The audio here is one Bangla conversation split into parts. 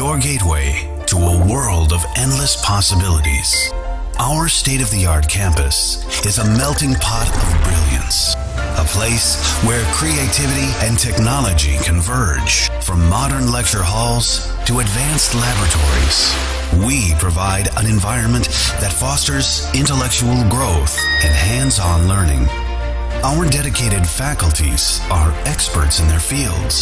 your gateway to a world of endless possibilities. Our state-of-the-art campus is a melting pot of brilliance, a place where creativity and technology converge. From modern lecture halls to advanced laboratories, we provide an environment that fosters intellectual growth and hands-on learning. Our dedicated faculties are experts in their fields,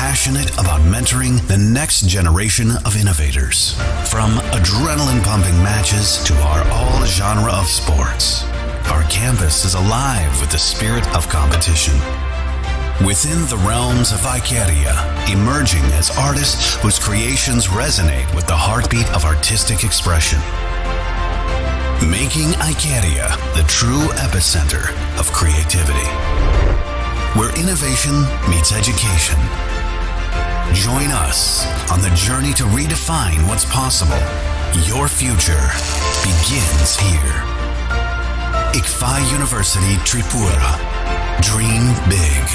passionate about mentoring the next generation of innovators. From adrenaline-pumping matches to our all-genre of sports, our campus is alive with the spirit of competition. Within the realms of Ikeria, emerging as artists whose creations resonate with the heartbeat of artistic expression. Making Ikeria the true epicenter of creativity, where innovation meets education. Join us on the journey to redefine what's possible. Your future begins here. ICFA University Tripura. Dream big.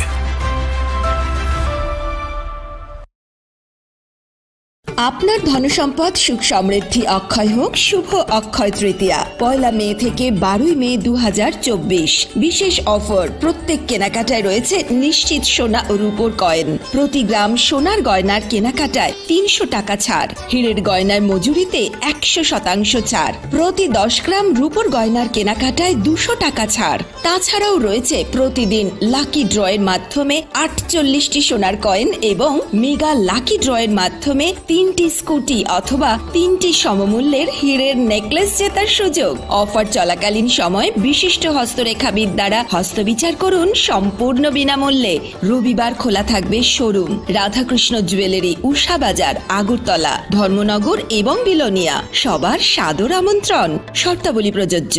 আপনার ধনসম্পদ সুখ সমৃদ্ধি অক্ষয় হোক শুভ অক্ষয় তৃতীয়া 1 মে থেকে 12 মে 2024 বিশেষ অফার প্রত্যেক কেনাকাটায় রয়েছে নিশ্চিত সোনা ও রূপোর কয়েন প্রতি গ্রাম সোনার গয়নার কেনাকাটায় 300 টাকা ছাড় হীরের গয়নার মজুরিতে 100% ছাড় প্রতি 10 গ্রাম রূপোর গয়নার কেনাকাটায় 200 টাকা ছাড় তাছাড়াও রয়েছে প্রতিদিন লাকি ড্রয়ের মাধ্যমে 48টি সোনার কয়েন এবং মেগা লাকি ড্রয়ের মাধ্যমে 3টি স্কুটি অথবা 3টি সমমূল্যের হীরের নেকলেস জেতার সুযোগ অফার চলাকালীন সময় বিশিষ্ট হস্তরেখাবিদ দ্বারা হস্তবিচার করুন সম্পূর্ণ বিনামূল্যে রবিবার খোলা থাকবে শোরুম রাধাকৃষ্ণ জুয়েলারি উষা বাজার আগরতলা ধর্মনগর এবং বিলোনিয়া সবার সাদর আমন্ত্রণ শর্তাবলী প্রযোজ্য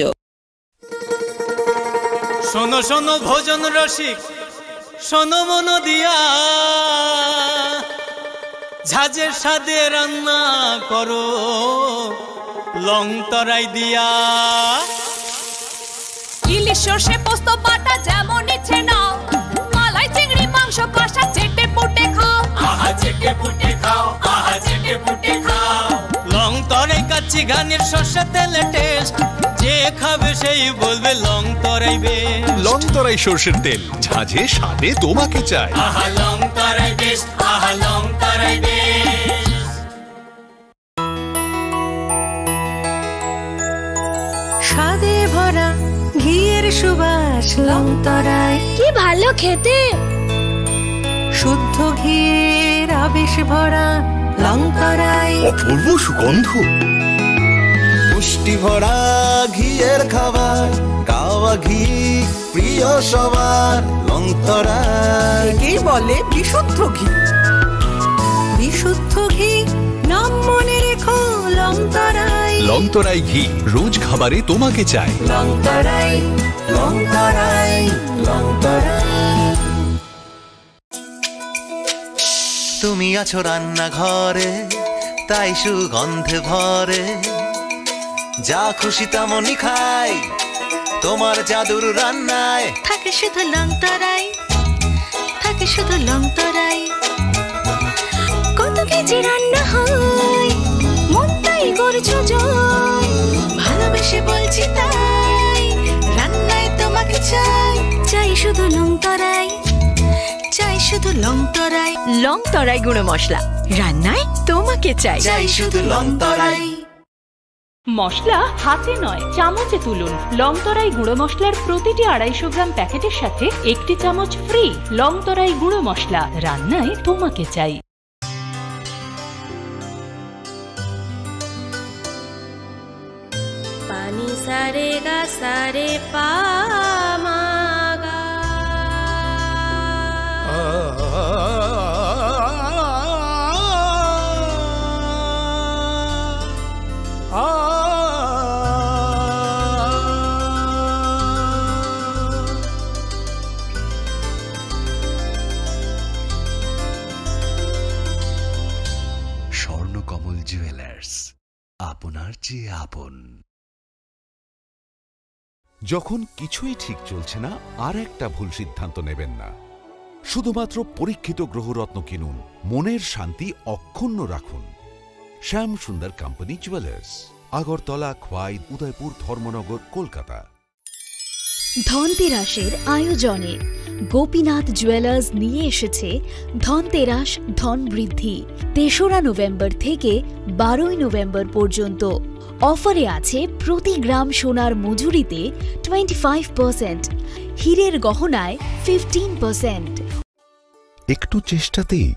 শোনো শোনো ভোজন রসিক শোনো মন দিয়া ঝাঁঝের সাদে রান্না করো লং তরাই দিয়া ইলিশ সর্ষে পোস্ত বাটা যেমন ইচ্ছে নাও মালাই চিংড়ি মাংস কষা চেটে পুটে খাও আহা চেটে পুটে খাও আহা চেটে পুটে খাও লং তরাই কাচ্চি ঘানির সর্ষে তেলে টেস্ট যে খাবে সেই বলবে লং তরাই বেশ লং তরাই সর্ষের তেল ঝাঁঝে স্বাদে তোমাকে চাই আহা লং তরাই বেশ আহা লং তরাই বেশ স্বাদে ভরা ঘিয়ের সুবাস লং তরাই কি ভালো খেতে শুদ্ধ ঘিয়ের আবেশ ভরা লং তরাই অপূর্ব সুগন্ধ পুষ্টি ভরা ঘিয়ের খাবার কাওয়া ঘি প্রিয় সবার লং তরাই কে বলে বিশুদ্ধ ঘি বিশুদ্ধ ঘি নাম মনে রেখো লং তরাই লং তরাই ঘি রোজ খাবারে তোমাকে চাই লং তরাই লং তরাই লং তরাই তুমি আছো রান্নাঘরে তাই সুগন্ধে ভরে যা খুশি তেমনই খাই তোমার জাদুর রান্নায় থাকে শুধু লং তরাই থাকে শুধু লং তরাই কত কেজি রান্না হয় মন তাই করছো জয় ভালোবেসে বলছি তাই রান্নায় তোমাকে চাই চাই শুধু লং তরাই চাই শুধু লং তরাই গুঁড়ো মশলা রান্নায় তোমাকে চাই চাই শুধু লং তরাই মশলা হাতে নয় চামচে তুলুন লংতরাই গুঁড়ো মশলার প্রতিটি 250 গ্রাম প্যাকেটের সাথে 1 চামচ ফ্রি লংতরাই গুঁড়ো মশলা রান্নায় তোমাকে চাই পানি সারে গা সারে পা মা গা স্বর্ণকমল জুয়েলার্স আপনার চেয়ে আপন যখন কিছুই ঠিক চলছে না আর একটা ভুল সিদ্ধান্ত নেবেন না শুধুমাত্র পরীক্ষিত গ্রহরত্ন কিনুন মনের শান্তি অক্ষুণ্ণ রাখুন শ্যাম সুন্দর কোম্পানি জুয়েলার্স, আগরতলা, খোয়াই, উদয়পুর, ধর্মনগর, কলকাতা। ধনতেরাসের আয়োজনে গোপীনাথ জুয়েলার্স নিয়ে এসেছে ধনতেরাস ধন বৃদ্ধি। ৩রা নভেম্বর থেকে ১২ই নভেম্বর পর্যন্ত অফারে আছে প্রতি গ্রাম সোনার মজুরিতে 25%, হীরের গহনায় 15%। একটু চেষ্টাতেই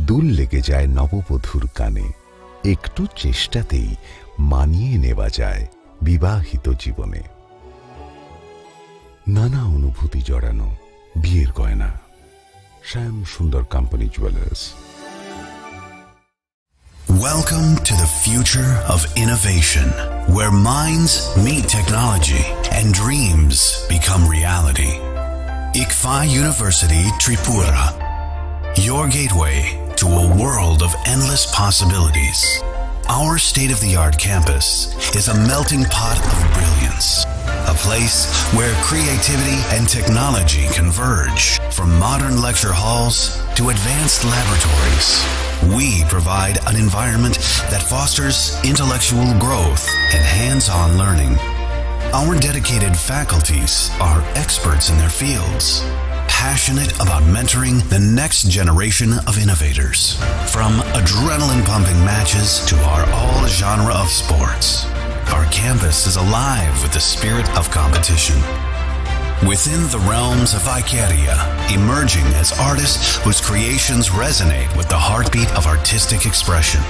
দুল লেগে যায় নববধূর কানে, একটু চেষ্টাতেই মানিয়ে নেওয়া যায় বিবাহিত জীবনে। নানা অনুভূতি জড়ানো বিয়ের গয়না। শ্যাম সুন্দর company jewellers. Welcome to the future of innovation, where minds meet technology and dreams become reality. ICFA University Tripura, your gateway to a world of endless possibilities. Our state-of-the-art campus is a melting pot of brilliance, a place where creativity and technology converge. From modern lecture halls to advanced laboratories, we provide an environment that fosters intellectual growth and hands-on learning. Our dedicated faculties are experts in their fields, passionate about mentoring the next generation of innovators. From adrenaline-pumping matches to our all-genre of sports, our campus is alive with the spirit of competition. Within the realms of Icaria, emerging as artists whose creations resonate with the heartbeat of artistic expression.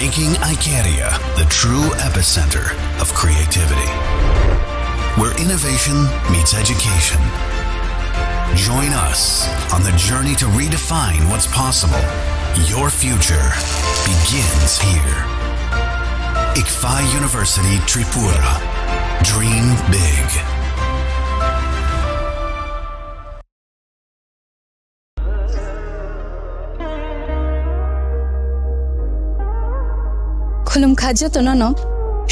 Making Icaria the true epicenter of creativity, where innovation meets education. Join us on the journey to redefine what's possible. Your future begins here. ICFA University Tripura. Dream big. Khulum khaja to no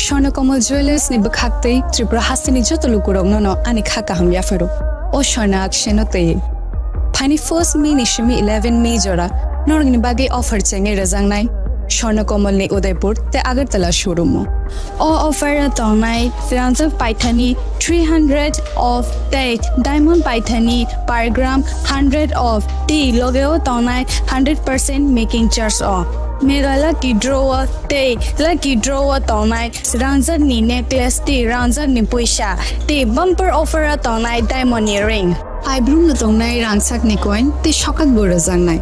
Shornakomal Jewelers ni bakhakte Tripura hasini jotolu kurong no ani khaka ham yafaro o shorna akshenote Pani first May ni shimi 11 May jora norgni bagi offer chenge razangnai Shornakomal ni Udaipur te Agartala showroom o offer tongnai Ranjak Paithani 300 of date diamond Paithani per gram 100 of tea logeo tongnai 100% making charge off Mega lucky drawer day, lucky drawer tonai, Ranjak ni necklace day, Ranjak ni puisha, day bumper offer a tonai diamond earring. I bloom the tonai Ranjak ni coin, the shocked burazanai.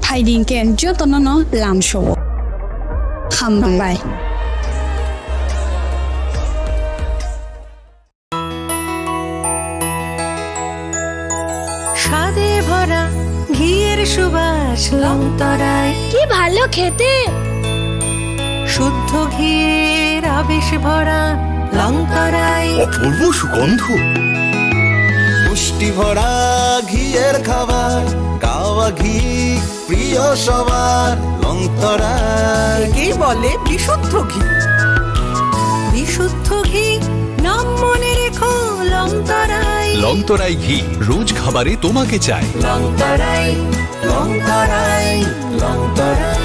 Hiding can jotono lamb show. Hambai. Shade bhora. ঘিয়ের সুবাস লংতরায় কি ভালো খেতে শুদ্ধ ঘিয়ের আবেশ ভরা লংতরায় অপূর্ব সুগন্ধ পুষ্টি ভরা ঘিয়ের খাবার গাওয়া ঘি প্রিয় সবার লংতরায় কি বলে বিশুদ্ধ ঘি বিশুদ্ধ ঘি নাম মনে রেখো লংতরাই লংতরাই ঘি রোজ খাবারে তোমাকে চাই লংতরাই লংতরাই লংতরাই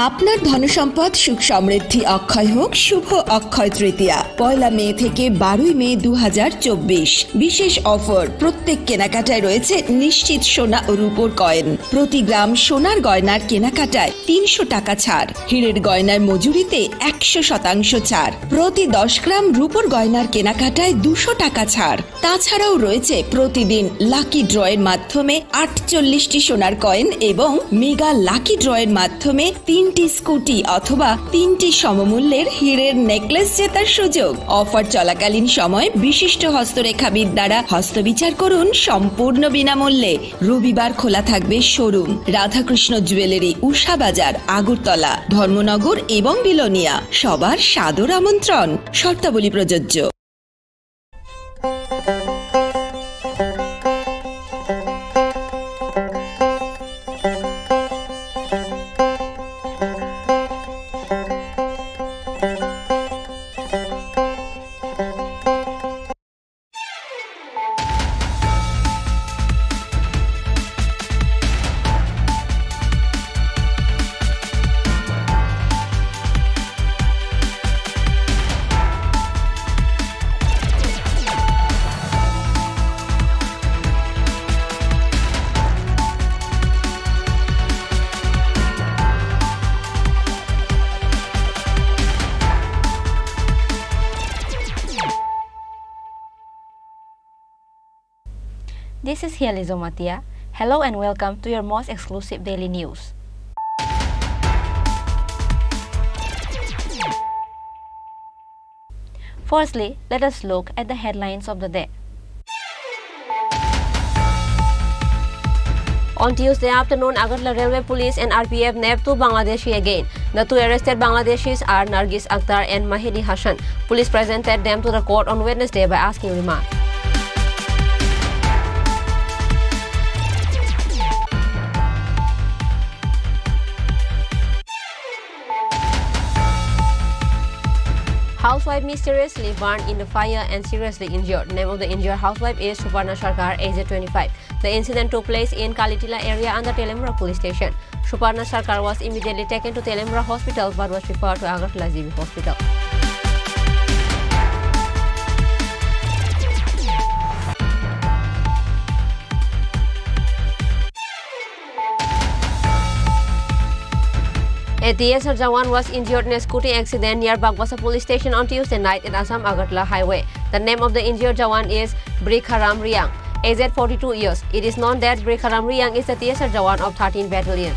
আপনার ধনসম্পদ সুখ সমৃদ্ধি অক্ষয় হোক শুভ অক্ষয় তৃতীয়া 1 মে থেকে 12 মে 2024 বিশেষ অফার প্রত্যেক কেনাকাটায় রয়েছে নিশ্চিত সোনা ও রূপোর কয়েন প্রতি গ্রাম সোনার গয়নার কেনাকাটায় 300 টাকা ছাড় হীরের গয়নার মজুরিতে 100% ছাড় প্রতি 10 গ্রাম রূপোর গয়নার কেনাকাটায় 200 টাকা ছাড় তাছাড়াও রয়েছে প্রতিদিন লাকি ড্রয়ের মাধ্যমে 48টি সোনার কয়েন এবং মেগা লাকি ড্রয়ের মাধ্যমে 3টি স্কুটি অথবা 3টি সমমূল্যের হীরের নেকলেস জেতার সুযোগ অফার চলাকালীন সময় বিশিষ্ট হস্তরেখাবিদ দ্বারা হস্তবিচার করুন সম্পূর্ণ বিনামূল্যে রবিবার খোলা থাকবে শোরুম রাধাকৃষ্ণ জুয়েলারি উষা বাজার আগরতলা ধর্মনগর এবং বিলোনিয়া সবার সাদর আমন্ত্রণ শর্তাবলী প্রযোজ্য This is Hiali Zomatia. Hello and welcome to your most exclusive daily news. Firstly, let us look at the headlines of the day. On Tuesday afternoon, Agartala Railway Police and RPF nabbed 2 Bangladeshi again. The 2 arrested Bangladeshis are Nargis Akhtar and Mahedi Hassan. Police presented them to the court on Wednesday by asking remand. Housewife mysteriously burned in the fire and seriously injured. Name of the injured housewife is Suparna Sarkar, aged 25. The incident took place in Kalitila area under Telembra police station. Suparna Sarkar was immediately taken to Telembra hospital but was referred to Agartala GB hospital. A TSR Jawan was injured in a scooting accident near Bagbasa police station on Tuesday night at Assam Agartala highway. The name of the injured Jawan is Brikharam Riang, aged 42 years. It is known that Brikharam Riang is the TSR Jawan of 13th Battalion.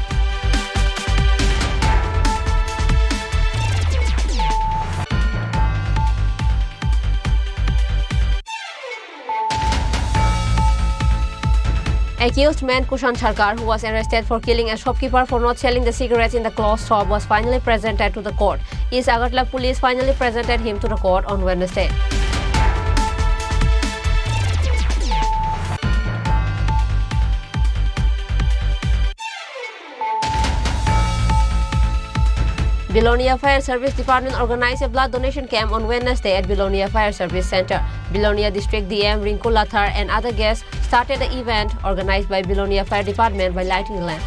Accused man Kushan Sarkar, who was arrested for killing a shopkeeper for not selling the cigarettes in the closed shop, was finally presented to the court. East Agartala police finally presented him to the court on Wednesday. Bilonia Fire Service Department organized a blood donation camp on Wednesday at Bilonia Fire Service Center. Bilonia District DM Rinku Lathar and other guests started the event organized by Bilonia Fire Department by lighting the lamp.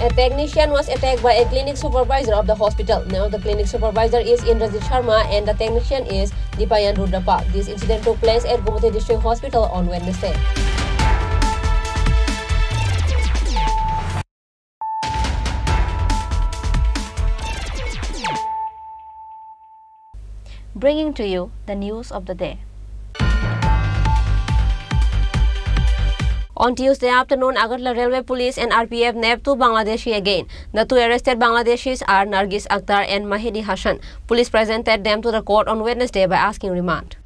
A technician was attacked by a clinic supervisor of the hospital. Now the clinic supervisor is Indrajit Sharma and the technician is Dipayan Rudrapa. This incident took place at Gumati District Hospital on Wednesday. Bringing to you the news of the day. On Tuesday afternoon, Agartala Railway Police and RPF nabbed 2 Bangladeshi again. The 2 arrested Bangladeshis are Nargis Akhtar and Mahedi Hassan. Police presented them to the court on Wednesday by asking remand.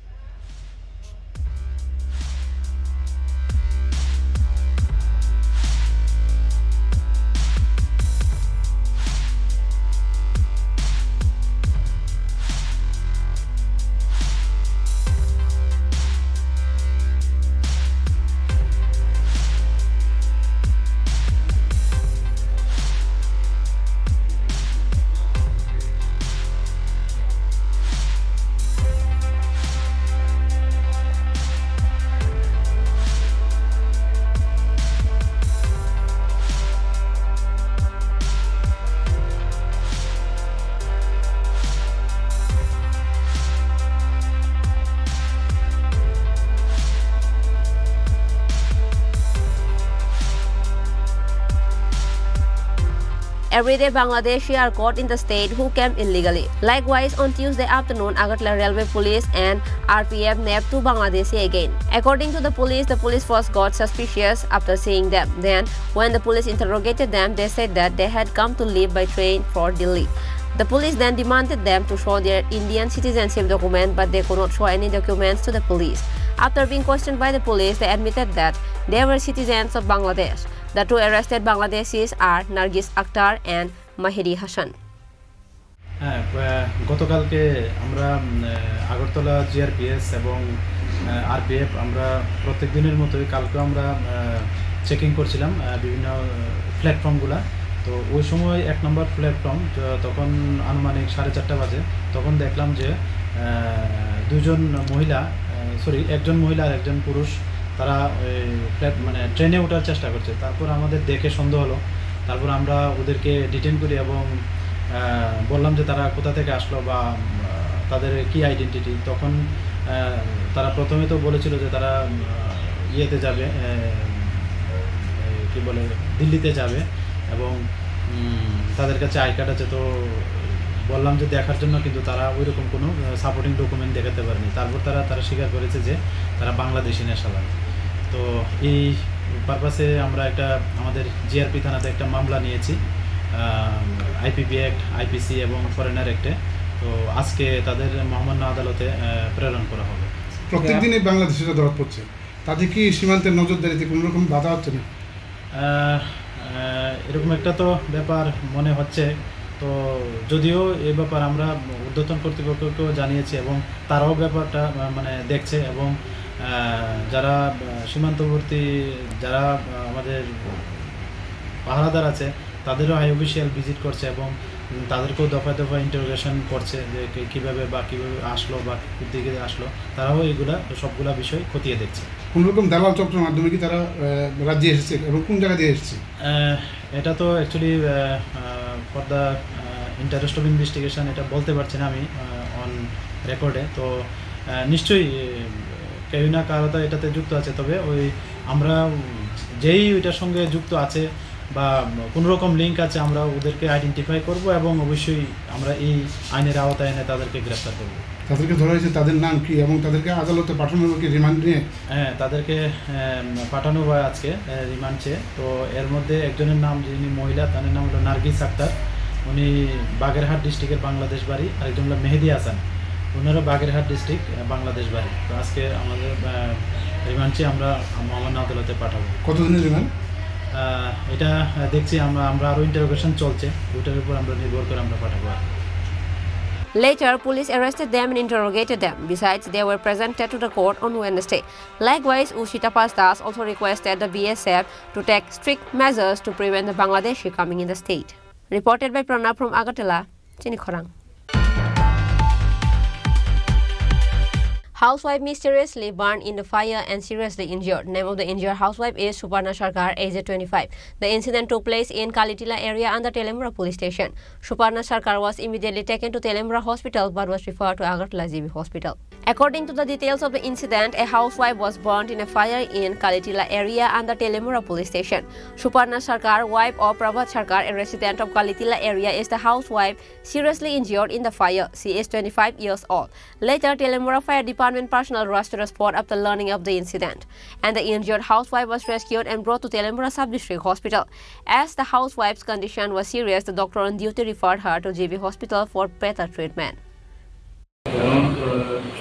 Everyday Bangladeshi are caught in the state who came illegally. Likewise, on Tuesday afternoon, Agartala Railway Police and RPF nabbed 2 Bangladeshi again. According to the police first got suspicious after seeing them. Then, when the police interrogated them, they said that they had come to live by train for Delhi. The police then demanded them to show their Indian citizenship document, but they could not show any documents to the police. After being questioned by the police, they admitted that they were citizens of Bangladesh. The 2 arrested Bangladeshis are Nargis Akhtar and Mahedi Hassan. গতকালকে আমরা আগরতলা জিআরপিএস এবং আরপিএফ আমরা প্রত্যেক দিনের মতোই কালকে আমরা চেকিং করছিলাম বিভিন্ন প্ল্যাটফর্মগুলো। তো ওই সময় 1 নম্বর প্ল্যাটফর্ম তখন আনুমানিক 4:30 বাজে। তখন দেখলাম যে একজন মহিলা আর একজন পুরুষ তারা মানে ট্রেনে ওঠার চেষ্টা করছে। তারপর আমাদের দেখে সন্দেহ হলো। তারপর আমরা ওদেরকে ডিটেইন করি এবং বললাম যে তারা কোথা থেকে আসলো বা তাদের কি আইডেন্টিটি। তখন তারা প্রথমে তো বলেছিল যে তারা ইয়েতে যাবে, কি বলে, দিল্লিতে যাবে এবং তাদের কাছে আই কার্ড আছে, তো বললাম যে দেখার জন্য, কিন্তু তারা ওইরকম কোনো সাপোর্টিং ডকুমেন্ট দেখাতে পারেনি। তারপর তারা স্বীকার করেছে যে তারা বাংলাদেশি নেশাবাজ। তো এই পারপাসে আমরা একটা আমাদের জিআরপি থানাতে একটা মামলা নিয়েছি, আইপিপি অ্যাক্ট, আইপিসি এবং ফরেনার অ্যাক্টে। তো আজকে তাদের মহামান্য আদালতে প্রেরণ করা হবে। প্রত্যেকদিন এই বাংলাদেশিরা ধরা পড়ছে, তাতে কি সীমান্তের নজরদারিতে কোনো রকম বাধা হচ্ছে না? এরকম একটা তো ব্যাপার মনে হচ্ছে। তো যদিও এই ব্যাপার আমরা ঊর্ধ্বতন কর্তৃপক্ষকেও জানিয়েছি এবং তারাও ব্যাপারটা মানে দেখছে, এবং যারা সীমান্তবর্তী যারা আমাদের পাহারাদার আছে তাদেরও হাই অফিসিয়াল ভিজিট করছে এবং তাদেরকেও দফায় দফায় ইন্টারোগেশন করছে যে কীভাবে আসলো বা দিকে আসলো। তারাও এইগুলা সবগুলা বিষয় খতিয়ে দেখছে। কোনোরকম দালাল চক্রের মাধ্যমে কি তারা রাজ্যে এসেছে এবং কোন জায়গা দিয়ে এসেছে? এটা তো actually for the interest of investigation এটা বলতে পারছি না আমি অন রেকর্ডে। তো নিশ্চয়ই কেউ না কারো তো এটাতে যুক্ত আছে, তবে ওই আমরা যেই ওইটার সঙ্গে যুক্ত আছে বা কোনো রকম লিঙ্ক আছে আমরা ওদেরকে আইডেন্টিফাই করব এবং অবশ্যই আমরা এই আইনের আওতায় এনে তাদেরকে গ্রেফতার করব। তাদেরকে ধরা হয়েছে, তাদের নাম কি এবং তাদেরকে আদালতে পাঠানো কি রিমান্ড নিয়ে? হ্যাঁ, তাদেরকে পাঠানো হয় আজকে রিমান্ড চেয়ে। তো এর মধ্যে একজনের নাম, যিনি মহিলা, তার নাম হলো নার্গিস আক্তার, উনি বাগেরহাট ডিস্ট্রিক্টের বাংলাদেশ বাড়ি। আরেকজন হলো মেহেদি হাসান, ওনারও বাগেরহাট ডিস্ট্রিক্ট বাংলাদেশ বাড়ি। তো আজকে আমাদের রিমান্ড চেয়ে আমরা মহামান্য আদালতে পাঠাবো। কতদিনের রিমান্ড এটা দেখছি আমরা আরও ইন্টারোগেশন চলছে, ওইটার উপর আমরা নির্ভর করে আমরা পাঠাবো। Later, police arrested them and interrogated them. Besides, they were presented to the court on Wednesday. Likewise, Ushita Pastas also requested the BSF to take strict measures to prevent the Bangladeshi coming in the state. Reported by Pranab from Agartala, Chinikhorang. Housewife mysteriously burned in the fire and seriously injured. Name of the injured housewife is Suparna Sarkar, aged 25. The incident took place in Kalitila area under Telemura police station. Suparna Sarkar was immediately taken to Telemura hospital but was referred to Agartala GB hospital. According to the details of the incident, a housewife was burned in a fire in Kalitila area under Telemura police station. Suparna Sarkar, wife of Prabhat Sarkar, a resident of Kalitila area, is the housewife seriously injured in the fire. She is 25 years old. Later, Telemura Fire Department personnel rushed to the spot after learning of the incident, and the injured housewife was rescued and brought to Telemura Sub-District Hospital. As the housewife's condition was serious, the doctor on duty referred her to GB Hospital for better treatment. around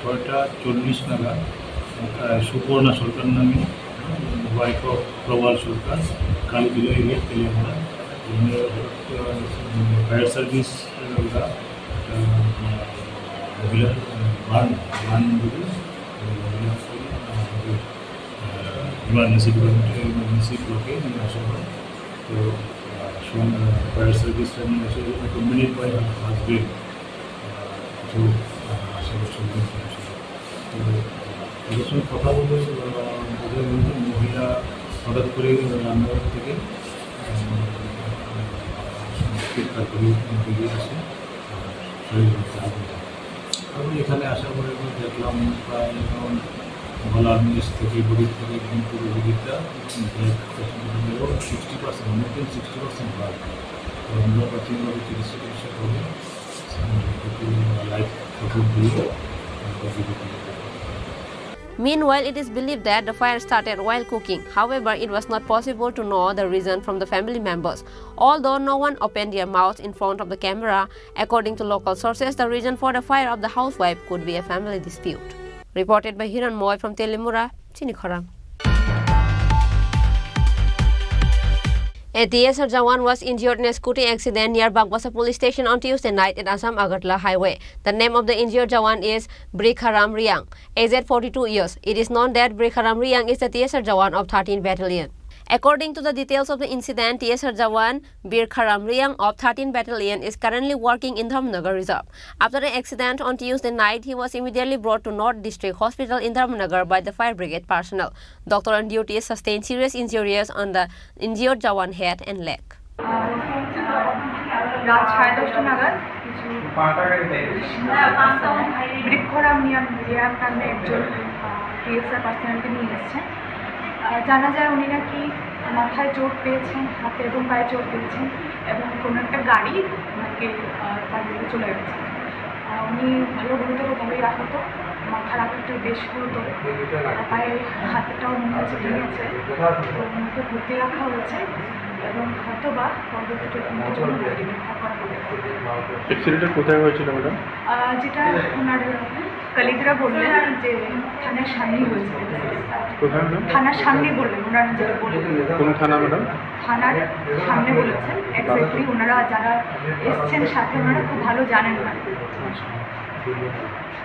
6:40 নাগাদ সুপর্ণা সরকার নামে wife of Prabal Sarkar Kalibila area Telangana fire service মহিলার বান ইমার্জেন্সি ব্লকে নিয়ে আসা হয়। তো ফায়ার সার্ভিসটা নিয়ে আসে মিনিট বাই হাজবেন্ড কিছু এদের সঙ্গে কথা বলে বোঝা গেল যে মহিলা হঠাৎ করে রান্নাঘর থেকে বেরিয়ে আসে শরীরে আগুন। আমি এখানে আসার পরে দেখলাম প্রায় গলার নিচ থেকে বডির থেকে একদম পুরো বডিটা 60%, মোর দেন 60% ব্লাড। তো আমরা প্রাথমিকভাবে চিকিৎসা করে লাইফ সাপোর্ট দিয়ে। Meanwhile, it is believed that the fire started while cooking. However, it was not possible to know the reason from the family members. Although no one opened their mouth in front of the camera, according to local sources, the reason for the fire of the housewife could be a family dispute. Reported by Hiran Moy from Telemura, Chinikhorang. A TSR Jawan was injured in a scooty accident near Bagbasa police station on Tuesday night at Assam Agartala Highway. The name of the injured Jawan is Brikharam Riang, aged 42 years. It is known that Brikharam Riang is the TSR Jawan of 13 Battalion. According to the details of the incident, TSR Jawan Birkharam Riang of 13 Battalion is currently working in Dharmnagar Reserve. After the accident on Tuesday night, he was immediately brought to North District Hospital in Dharmnagar by the fire brigade personnel. Doctor on duty sustained serious injuries on the injured Jawan head and leg. জানা যায় উনি নাকি মাথায় চোট পেয়েছেন, হাতে এবং পায়ে চোট পেয়েছেন এবং কোনো একটা গাড়ি ওনাকে তার দিকে চলে গেছে। উনি ভালো গুরুতরভাবেই আহত, মাথার আঘাতটা বেশ গুরুতর, পায়ে হাতটাও মনে হচ্ছে ভেঙেছে, ওনাকে ভর্তি রাখা হয়েছে এবং হয়তো বা পরবর্তী ট্রিটমেন্টের জন্য রেফার করা হবে। অ্যাক্সিডেন্টটা কোথায় হয়েছিল ম্যাডাম? যেটা ওনার কলিগরা বললেন যে থানার সামনেই হয়েছে। কোথায় ম্যাডাম? থানার সামনে বললেন, ওনারা যেটা বললেন। কোন থানা ম্যাডাম? থানার সামনে বলেছেন। এক্স্যাক্টলি ওনারা যারা এসছেন সাথে ওনারা খুব ভালো জানেন না।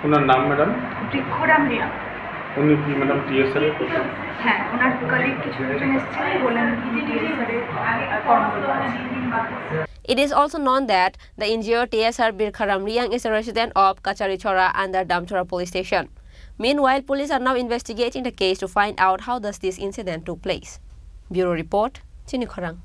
ওনার নাম ম্যাডাম? বৃক্ষরাম রিয়া। উনি কি ম্যাডাম টিএসআর এর কোথায়? হ্যাঁ, ওনার কলিগ কিছু জন এসছেন, বললেন টিএসআর এর কর্মরত আছেন। It is also known that the injured TSR Birkharam Riang is a resident of Kacharichora under Damchora police station. Meanwhile, police are now investigating the case to find out how does this incident took place. Bureau Report, Chinikharang.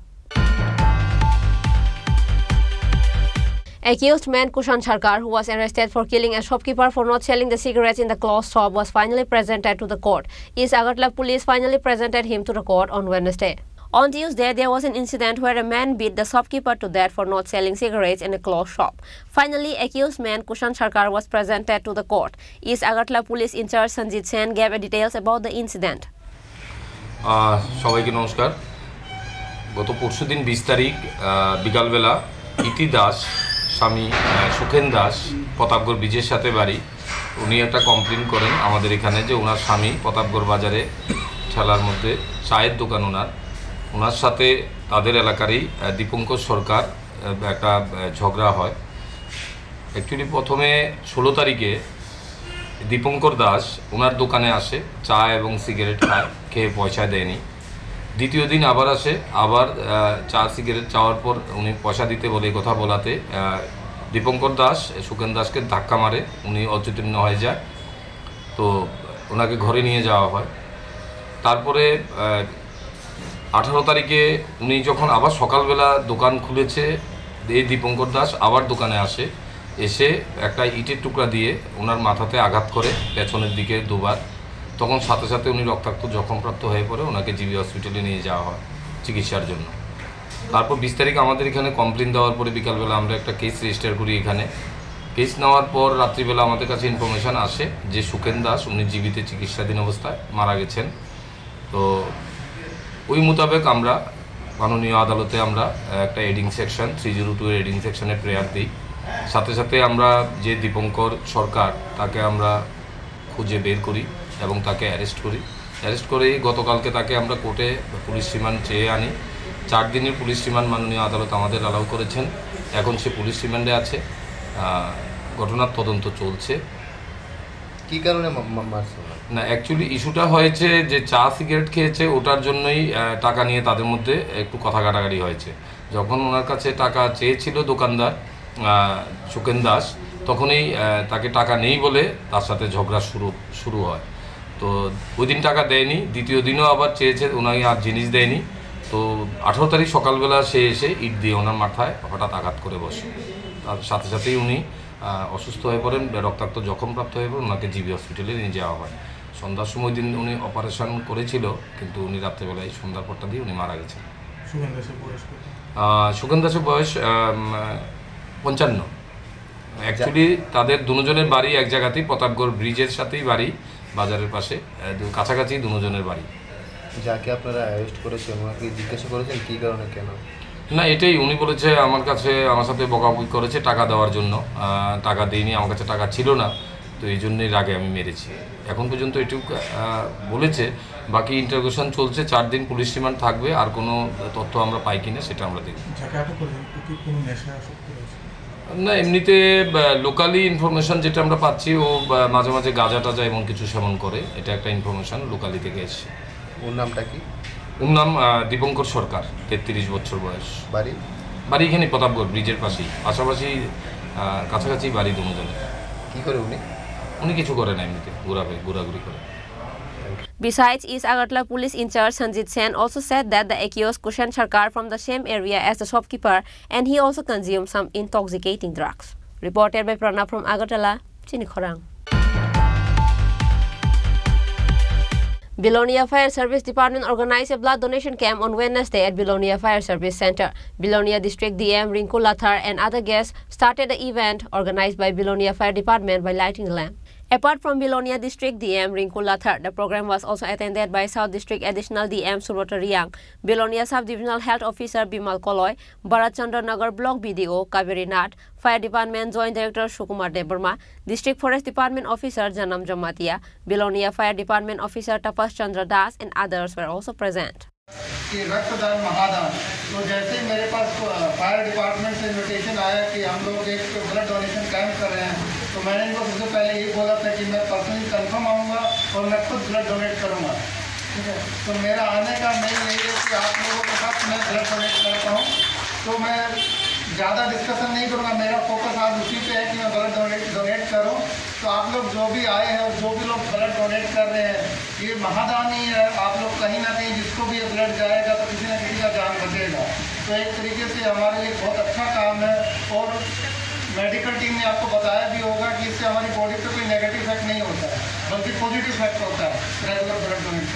Accused man Kushan Sarkar, who was arrested for killing a shopkeeper for not selling the cigarettes in the closed shop, was finally presented to the court. East Agartala police finally presented him to the court on Wednesday. On Tuesday, there was an incident where a man beat the shopkeeper to death for not selling cigarettes in a closed shop. Finally, accused man Kushan Sarkar was presented to the court. East Agartala police in charge Sanjit Sen gave details about the incident. সবাইকে নমস্কার। গত পরশুদিন 20 তারিখ বিকালবেলা ইতি দাস স্বামী সুখেন দাস প্রতাপগড় ব্রিজের সাথে বাড়ি, উনি একটা কমপ্লেন করেন আমাদের এখানে যে ওনার স্বামী প্রতাপগড় বাজারে ঠেলার মধ্যে চায়ের দোকান ওনার সাথে তাদের এলাকারই দীপঙ্কর সরকার একটা ঝগড়া হয়। অ্যাকচুয়ালি প্রথমে 16 তারিখে দীপঙ্কর দাস ওনার দোকানে আসে, চা এবং সিগারেট খায়, খেয়ে পয়সা দেয়নি। দ্বিতীয় দিন আবার আসে, আবার চা সিগারেট চাওয়ার পর উনি পয়সা দিতে বলে কথা বলাতে দীপঙ্কর দাস সুখেন দাসকে ধাক্কা মারে, উনি অচেতন্য হয়ে যায়। তো ওনাকে ঘরে নিয়ে যাওয়া হয়। তারপরে 18 তারিখে উনি যখন আবার সকালবেলা দোকান খুলেছে, এই দীপঙ্কর দাস আবার দোকানে আসে, এসে একটা ইটের টুকরা দিয়ে ওনার মাথাতে আঘাত করে পেছনের দিকে দুবার। তখন সাথে সাথে উনি রক্তাক্ত জখমপ্রাপ্ত হয়ে পড়ে, ওনাকে জিবি হসপিটালে নিয়ে যাওয়া হয় চিকিৎসার জন্য। তারপর 20 তারিখ আমাদের এখানে কমপ্লেন দেওয়ার পরে বিকালবেলা আমরা একটা কেস রেজিস্টার করি। এখানে কেস নেওয়ার পর রাত্রিবেলা আমাদের কাছে ইনফরমেশান আসে যে সুখেন দাস উনি জীবিত চিকিৎসাধীন অবস্থায় মারা গেছেন। তো ওই মোতাবেক আমরা মাননীয় আদালতে আমরা একটা এডিং সেকশন 302 এর এডিং সেকশনে প্রেয়ার দিই। সাথে সাথে আমরা যে দীপঙ্কর সরকার তাকে আমরা খুঁজে বের করি এবং তাকে অ্যারেস্ট করি। অ্যারেস্ট করেই গতকালকে তাকে আমরা কোর্টে পুলিশ রিমান্ড চেয়ে আনি। 4 দিনের পুলিশ রিমান্ড মাননীয় আদালত আমাদের অ্যালাউ করেছেন। এখন সে পুলিশ রিমান্ডে আছে, ঘটনার তদন্ত চলছে। কী কারণে মারছে না, অ্যাকচুয়ালি ইস্যুটা হয়েছে যে চা সিগারেট খেয়েছে, ওটার জন্যই টাকা নিয়ে তাদের মধ্যে একটু কথা কাটাকাটি হয়েছে। যখন ওনার কাছে টাকা চেয়েছিল দোকানদার সুখেন দাস, তখনই তাকে টাকা নেই বলে তার সাথে ঝগড়া শুরু হয়। তো ওই দিন টাকা দেয়নি, দ্বিতীয় দিনও আবার চেয়েছে, ওনাকে আর জিনিস দেয়নি। তো 18 তারিখ সকালবেলা সে এসে ইট দিয়ে ওনার মাথায় হঠাৎ আঘাত করে বসে। তার সাথে সাথেই উনি অসুস্থ হয়ে পড়েন, রক্তাক্ত জখমপ্রাপ্ত হয়ে পড়েন, ওনাকে জিবি হসপিটালে নিয়ে যাওয়া হয়। সন্ধ্যার সময় দিন উনি অপারেশন করেছিল, কিন্তু উনি রাত্রেবেলায় সন্ধ্যার পরটা দিয়ে উনি মারা গেছেন। সুখেন দাসের বয়স 55। অ্যাকচুয়ালি তাদের দুজনের বাড়ি এক জায়গাতেই, প্রতাপগড় ব্রিজের সাথেই বাড়ি, বাজারের পাশে, কাছাকাছি দুজনের বাড়ি। যাকে আপনারা অ্যারেস্ট করেছেন ওনাকে জিজ্ঞাসা করেছেন কী কারণে কেন? না, এটাই উনি বলেছে আমার সাথে বকাবকি করেছে টাকা দেওয়ার জন্য। টাকা দিইনি, আমার কাছে টাকা ছিল না, তো এই জন্যই রাগে আমি মেরেছি। এখন পর্যন্ত এটুকু বলেছে, বাকি ইন্টারোগেশন চলছে। 4 দিন পুলিশ রিমান্ড থাকবে, আর কোনো তথ্য আমরা পাই কিনা সেটা আমরা দেখব। না, এমনিতে লোকালি ইনফরমেশন যেটা আমরা পাচ্ছি, ও মাঝে মাঝে গাঁজা টাজা এমন কিছু সেবন করে, এটা একটা ইনফরমেশন লোকালি থেকে এসছে। ওর নামটা কি? ওর নাম দীপঙ্কর সরকার, 33 বছর বয়স। বাড়ি এখানে প্রতাপগড় ব্রিজের পাশেই, পাশাপাশি কাছাকাছি বাড়ি দুজনে। কি করে উনি কিছু করে না, এমনিতে ঘোরাঘুরি করে। Besides, East Agartala police in charge Sanjit Sen also said that the accused Kushan Sarkar from the same area as the shopkeeper, and he also consumed some intoxicating drugs. Reported by Prana from Agartala, Chinikharang. Belonia Fire Service Department organized a blood donation camp on Wednesday at Belonia Fire Service Center. Belonia District DM Rinku Lathar and other guests started the event organized by Belonia Fire Department by lighting the lamp. Apart from Belonia District DM Rinku Lathar, the program was also attended by South District Additional DM Surata Riang, Belonia Sub-Divisional Health Officer Bimal Koloy, Bharat Chandra Nagar Block BDO Kaveri Nath, Fire Department Joint Director Sukumar Debarma, District Forest Department Officer Janam Jamatia, Belonia Fire Department Officer Tapas Chandra Das and others were also present. कि रक्तदान महादान तो जैसे ही मेरे पास फायर डिपार्टमेंट से इन्विटेशन आया कि हम लोग एक ब्लड डोनेशन कैंप कर रहे हैं तो मैंने इनको सबसे पहले ये बोला था कि मैं पर्सनली कंफर्म आऊँगा और मैं खुद ब्लड डोनेट करूँगा, ठीक है। तो मेरा आने का मेन यही है कि आप लोगों के साथ मैं ब्लड डोनेट करता हूँ, तो मैं ज़्यादा डिस्कशन नहीं करूँगा, मेरा फोकस आज उसी पे है कि मैं ब्लड डोनेट करूँ। तो आप लोग जो भी आए हैं और जो भी लोग ब्लड डोनेट कर रहे हैं ये महादान ही है, आप लोग कहीं ना कहीं जिसको भी ब्लड जाएगा तो किसी न किसी का जान बचेगा। तो एक तरीके से हमारे लिए बहुत अच्छा काम है और मेडिकल टीम ने आपको बताया भी होगा कि इससे हमारी बॉडी पे कोई नेगेटिव इफेक्ट नहीं होता है बल्कि पॉजिटिव इफेक्ट होता है रेगुलर ब्लड डोनेट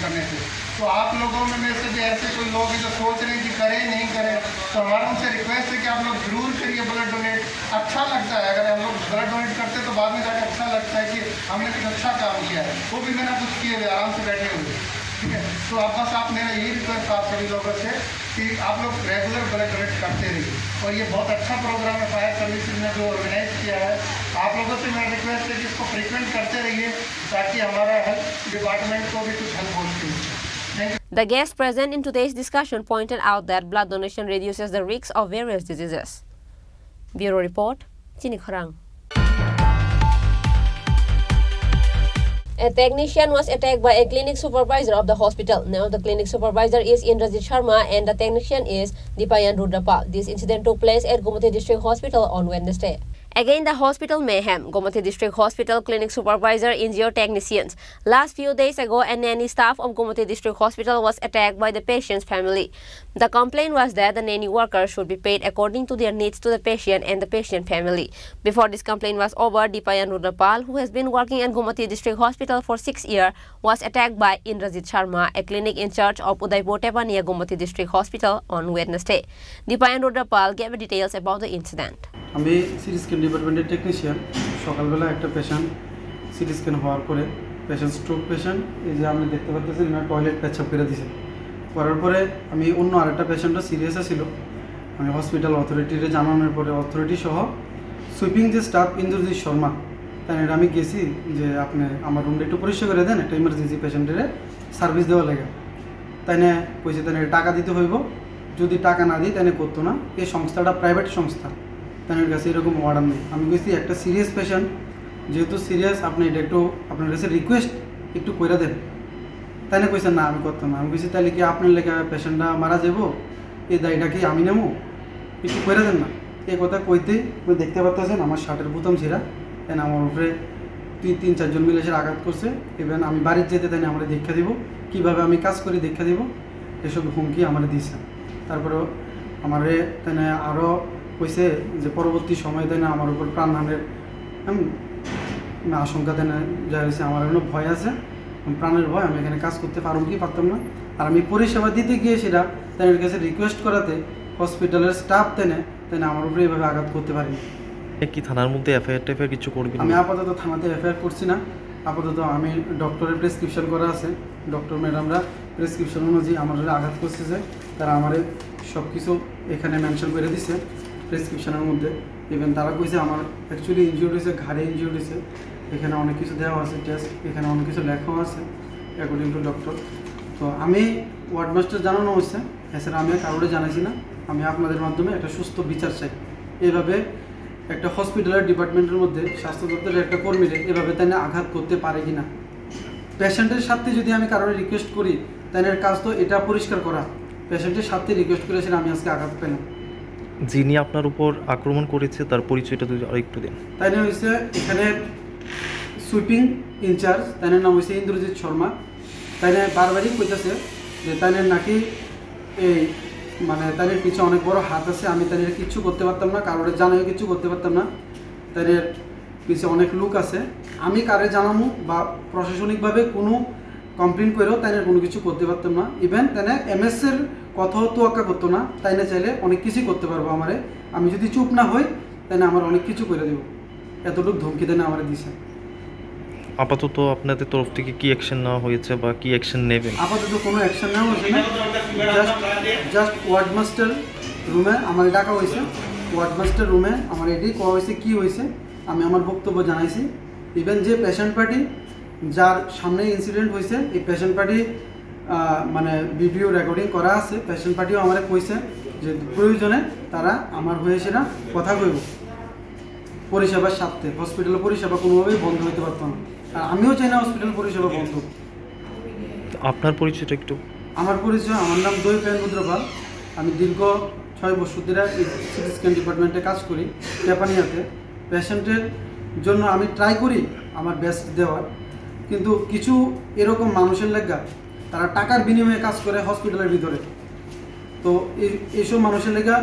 करने से। तो आप लोगों में से भी ऐसे कोई लोग जो सोच रहे हैं कि करें नहीं करें, तो हमारा उनसे रिक्वेस्ट है कि आप लोग जरूर करिए ब्लड डोनेट। अच्छा लगता है अगर हम लोग ब्लड डोनेट करते तो बाद में जाकर अच्छा लगता है कि हमने कुछ अच्छा काम किया है, वो भी मैंने कुछ किए हुए आराम से बैठे हुए, ठीक है। तो अब बस आप मेरा यही रिक्वेस्ट आप सभी लोगों से कि आप लोग रेगुलर ब्लड डोनेट करते रहिए और ये बहुत अच्छा प्रोग्राम है फायर सर्विसेज ने जो ऑर्गेनाइज किया है। आप लोगों से मेरा रिक्वेस्ट है कि इसको फ्रीक्वेंट करते रहिए ताकि हमारा हेल्थ डिपार्टमेंट को भी कुछ हेल्प हो सके। The guests present in today's discussion pointed out that blood donation reduces the risks of various diseases. Bureau Report, Chini Kharang. A technician was attacked by a clinic supervisor of the hospital. Now the clinic supervisor is Indrajit Sharma and the technician is Dipayan Rudrapal. This incident took place at Gomati District Hospital on Wednesday. Again, the hospital mayhem. Gomati District Hospital clinic supervisor injured technicians. Last few days ago, a nanny staff of Gomati District Hospital was attacked by the patient's family. The complaint was that the nanny worker should be paid according to their needs to the patient and the patient family. Before this complaint was over, Dipayan Rudrapal, who has been working at Gomati District Hospital for 6 years, was attacked by Indrajit Sharma, a clinic in charge of Udaipur Tepa near Gomati District Hospital on Wednesday. Dipayan Rudrapal gave details about the incident. আমি সিটি স্ক্যান ডিপার্টমেন্টের টেকনিশিয়ান। সকালবেলা একটা পেশেন্ট সিটি স্ক্যান হওয়ার পরে পেশেন্ট স্ট্রোক পেশেন্ট, এই যে আপনি দেখতে পাচ্ছেন না টয়লেট পেচ্ছাপ করে দিয়েছে। করার পরে আমি অন্য আরেকটা পেশেন্টও সিরিয়াস ছিল, আমি হসপিটাল অথরিটিরে জানানোর পরে অথরিটি সহ সুইপিং যে স্টাফ ইন্দ্রজিৎ শর্মা তাই আমি গেছি যে আপনি আমার রুমটা একটু পরিষ্কার করে দেন, একটা ইমার্জেন্সি পেশেন্টের সার্ভিস দেওয়া লাগে। তাই না কইছে তাই টাকা দিতে হইব, যদি টাকা না দিই তাই করতো না। এই সংস্থাটা প্রাইভেট সংস্থা, তাদের কাছে এরকম অর্ডার নেই। আমি কইছি একটা সিরিয়াস পেশেন্ট যেহেতু সিরিয়াস আপনি এটা একটু আপনার কাছে রিকোয়েস্ট একটু কইরা দেন। তাই না কইছেন না আমি করতাম না। আমি কইছি তাহলে কি আপনার লেখা পেশেন্টটা মারা যাবো, এই দায়টা কি আমি নেবো, একটু কইরা দেন না। এই কথা কইতেই আপনি দেখতে পাচ্ছেন আমার শার্টের বোতাম ছিঁড়া, তাই আমার উপরে 3-4 জন মিলে এসে আঘাত করছে। ইভেন আমি বাড়ির যেতে তাই আমরা দেখা দিব, কীভাবে আমি কাজ করি দেখা দিব, এসব হুমকি আমার দিয়েছে। তারপরে আমারে তাই আরও কইছে যে পরবর্তী সময় তাই না আমার উপর প্রাণহানির আশঙ্কা তাই না যা হয়েছে, আমার এখনো ভয় আছে, প্রাণের ভয়, আমি এখানে কাজ করতে পারব কি পারতাম না। আর আমি পরিষেবা দিতে গিয়ে সেটা তাদের কাছে রিকোয়েস্ট করাতে হসপিটালের স্টাফ তাই না আমার উপরে এইভাবে আঘাত করতে পারিনি। কি থানার মধ্যে এফআইআর কিছু করবি? আমি আপাতত থানাতে এফআইআর করছি না, আপাতত আমি ডক্টরের প্রেসক্রিপশন করা আছে, ডক্টর ম্যাডামরা প্রেসক্রিপশন অনুযায়ী আমার আঘাত করছে যে তারা আমার সব কিছু এখানে মেনশন করে দিছে প্রেসক্রিপশনের মধ্যে। ইভেন তারা কইছে আমার অ্যাকচুয়ালি ইনজিওর্ড হয়েছে, ঘাড়ে ইনজিওর্ড হয়েছে, এখানে অনেক কিছু দেওয়া আছে টেস্ট, এখানে অনেক কিছু লেখাও আছে অ্যাকর্ডিং টু ডক্টর। তো আমি ওয়ার্ড মাস্টার জানানো হচ্ছে, এছাড়া আমি কারোরে জানাইছি না। আমি আপনাদের মাধ্যমে একটা সুস্থ বিচার চাই। এভাবে একটা হসপিটালের ডিপার্টমেন্টের মধ্যে স্বাস্থ্য দপ্তরের একটা কর্মীরে এভাবে তাই আঘাত করতে পারে কি না। পেশেন্টের সাথে যদি আমি কারোর রিকোয়েস্ট করি তাই কাজ তো এটা পরিষ্কার করা, পেশেন্টের সাথে রিকোয়েস্ট করেছেন আমি আজকে আঘাত পেলাম। যিনি আপনার উপর আক্রমণ করেছে তার পরিচয়টা যদি আরেকটু দেন। তাই না হয়েছে এখানে সুইপিং ইনচার্জ, তাই নাম হয়েছে ইন্দ্রজিৎ শর্মা। তাই না বারবারই কইতেছে যে তাই নাকি এই মানে তাদের পিছনে অনেক বড় হাত আছে, আমি তাদের কিচ্ছু করতে পারতাম না, কারোর জানাইও কিছু করতে পারতাম না, তাদের পিছনে অনেক লোক আছে। আমি কারে জানামু বা প্রশাসনিকভাবে কোনো কমপ্লেন করেও তাই কোনো কিছু করতে পারতাম না। ইভেন তাই এমএসের কথাও তোয়াক্কা করতো না, তাই না চাইলে অনেক কিছুই করতে পারবো আমারে, আমি যদি চুপ না হই তাই না আমার অনেক কিছু করে দেবো, এতটুকু ধমকি দেয় না আমার দিছে। আপাতত আপনাদের তরফ থেকে কি অ্যাকশন নেওয়া হয়েছে বা কি অ্যাকশন নেবেন? আপাতত কোনো অ্যাকশন নেওয়া হয়েছে না, জাস্ট ওয়ার্ড মাস্টার রুমে আমার ডাকা হয়েছে, ওয়ার্ড মাস্টার রুমে আমার এটাই কোয়া হয়েছে কী হয়েছে আমি আমার বক্তব্য জানাইছি। ইভেন যে পেশেন্ট পার্টি যার সামনে ইনসিডেন্ট হয়েছে এই পেশেন্ট পার্টি মানে ভিডিও রেকর্ডিং করা আছে, পেশেন্ট পার্টিও আমার কইছে যে প্রয়োজনে তারা আমার হয়ে সেটা কথা কইব। পরিষেবার স্বার্থে হসপিটালের পরিষেবা কোনোভাবেই বন্ধ হইতে পারতো না, আর আমিও চাই না হসপিটাল পরিষেবা বন্ধ। আপনার পরিচয়টা একটু? আমার পরিচয়, আমার নাম দই পেনরুদ্রপাল। আমি দীর্ঘ 6 বছর ধরে সিটি স্ক্যান ডিপার্টমেন্টে কাজ করি জাপানিয়াতে। পেশেন্টের জন্য আমি ট্রাই করি আমার বেস্ট দেওয়ার, কিন্তু কিছু এরকম মানুষের লেগা তারা টাকার বিনিময়ে কাজ করে হসপিটালের ভিতরে, তো এইসব মানুষের লেগা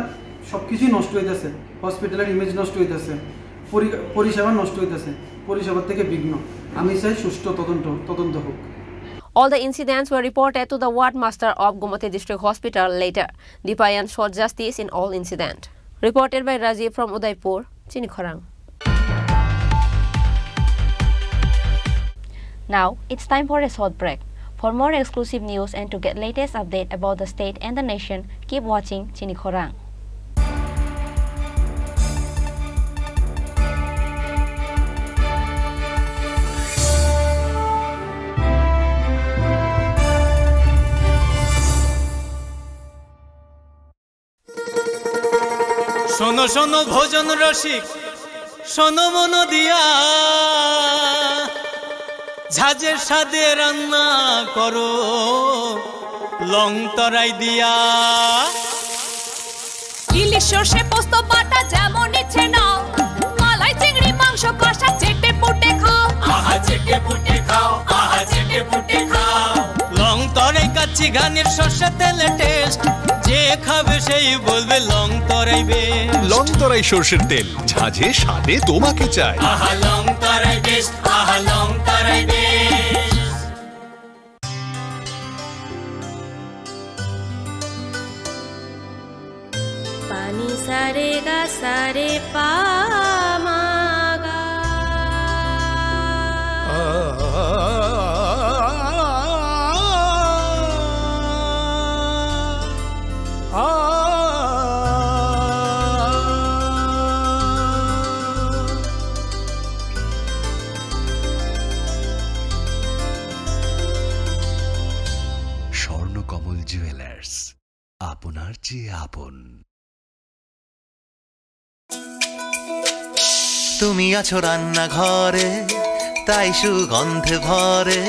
সব কিছুই নষ্ট হইতেছে, হসপিটালের ইমেজ নষ্ট হইতেছে, পরিষেবা নষ্ট হইতেছে, পরিষেবার থেকে বিঘ্ন। আমি চাই সুষ্ঠু তদন্ত হোক। All the incidents were reported to the ward master of Gomate District Hospital later. Dipayan sought justice in all incident. Reported by Rajiv from Udaipur, Chinikhorang. Now it's time for a short break. For more exclusive news and to get latest update about the state and the nation, keep watching Chinikhorang. শোনো শোনো ভোজন রসিক, শোনো মন দিয়া, ঝাঁঝের স্বাদে রান্না করো লং তরাই দিয়া। ইলিশ সর্ষে পোস্ত বাটা যেমন ইচ্ছে নাও, মালাই চিংড়ি মাংস কষা চেটে পুটে খাও, আহা চেটে পুটে খাও, আহা চেটে পুটে খাও। লং তরাই কাচ্চি ঘানির সর্ষে তেলে টেস্ট, যে খাবে সেই বলবে লং তরাই বেশ। লং তরাই সর্ষের তেল, ঝাঁঝে স্বাদে তোমাকে চাই। আহা লং তরাই বেশ, আহা লং তরাই বেশ। পানি সারে গা সারে পামাগা, স্বর্ণকমল জুয়েলার্স, আপনার চেয়ে আপন। তুমি আছো রান্নাঘরে, তাই সুগন্ধে ভরে,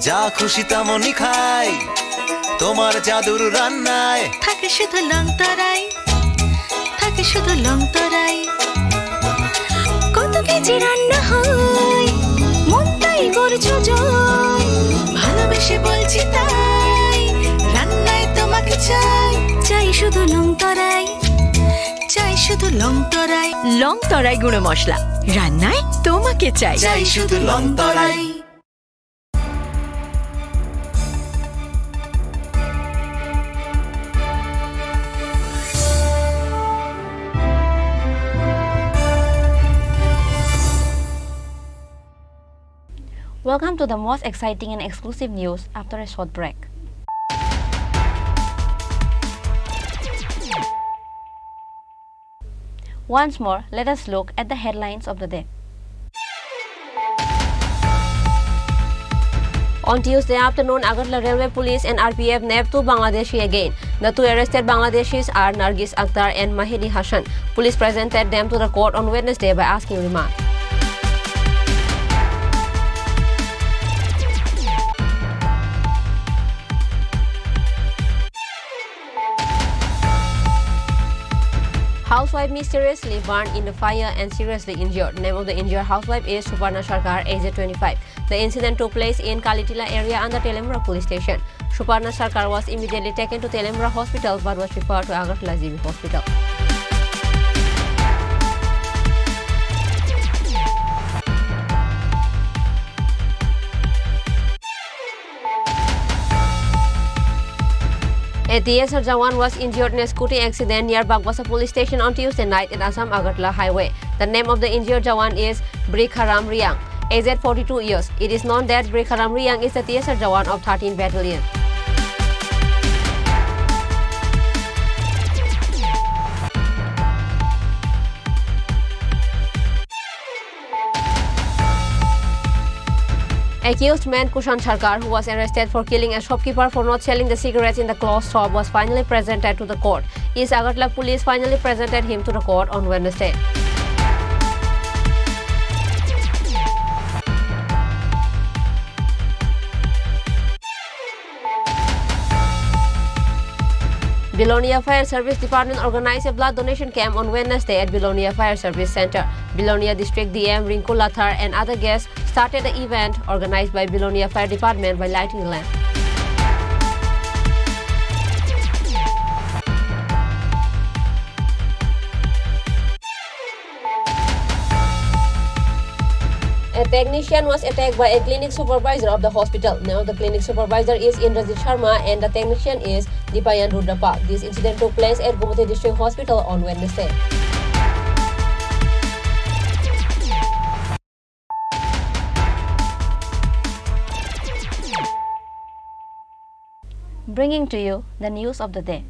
যা খুশি তেমনই খাই তোমার জাদুর রান্নায়। থাকে শুধু লং তরাই, থাকে শুধু লং তরাই। কত কেজি রান্না হয়, মন তাই করছো জয়, ভালোবেসে বলছি তাই, রান্নায় তোমাকে চাই, চাই শুধু লং তরাই, চাই শুধু লং তরাই। লং তরাই গুঁড়ো মশলা, রান্নায় তোমাকে চাই, চাই শুধু long Terai. Welcome to the most exciting and exclusive news after a short break. Once more, let us look at the headlines of the day. On Tuesday afternoon, Agartala Railway Police and RPF nabbed 2 Bangladeshi again. The 2 arrested Bangladeshis are Nargis Akhtar and Mahidi Hassan. Police presented them to the court on Wednesday by asking remand. Housewife mysteriously burned in the fire and seriously injured. Name of the injured housewife is Suparna Sarkar, aged 25. The incident took place in Kalitila area under Telembra police station. Suparna Sarkar was immediately taken to Telembra hospital but was referred to Agartala GB hospital. A TSR Jawan was injured in a scooting accident near Bagbasa police station on Tuesday night in Assam Agartala highway. The name of the injured Jawan is Brikharam Riang, aged 42 years. It is known that Brikharam Riang is the TSR Jawan of 13th Battalion. Accused man Kushan Sarkar, who was arrested for killing a shopkeeper for not selling the cigarettes in the closed shop, was finally presented to the court. East Agartala police finally presented him to the court on Wednesday. Bilonia Fire Service Department organized a blood donation camp on Wednesday at Bilonia Fire Service Center. Bilonia District DM Rinku Lathar and other guests started the event organized by Bilonia Fire Department by lighting the lamp. A technician was attacked by a clinic supervisor of the hospital. Now the clinic supervisor is Indrajit Sharma and the technician is Dipayan Rudrapa. This incident took place at Gumati District Hospital on Wednesday. Bringing to you the news of the day.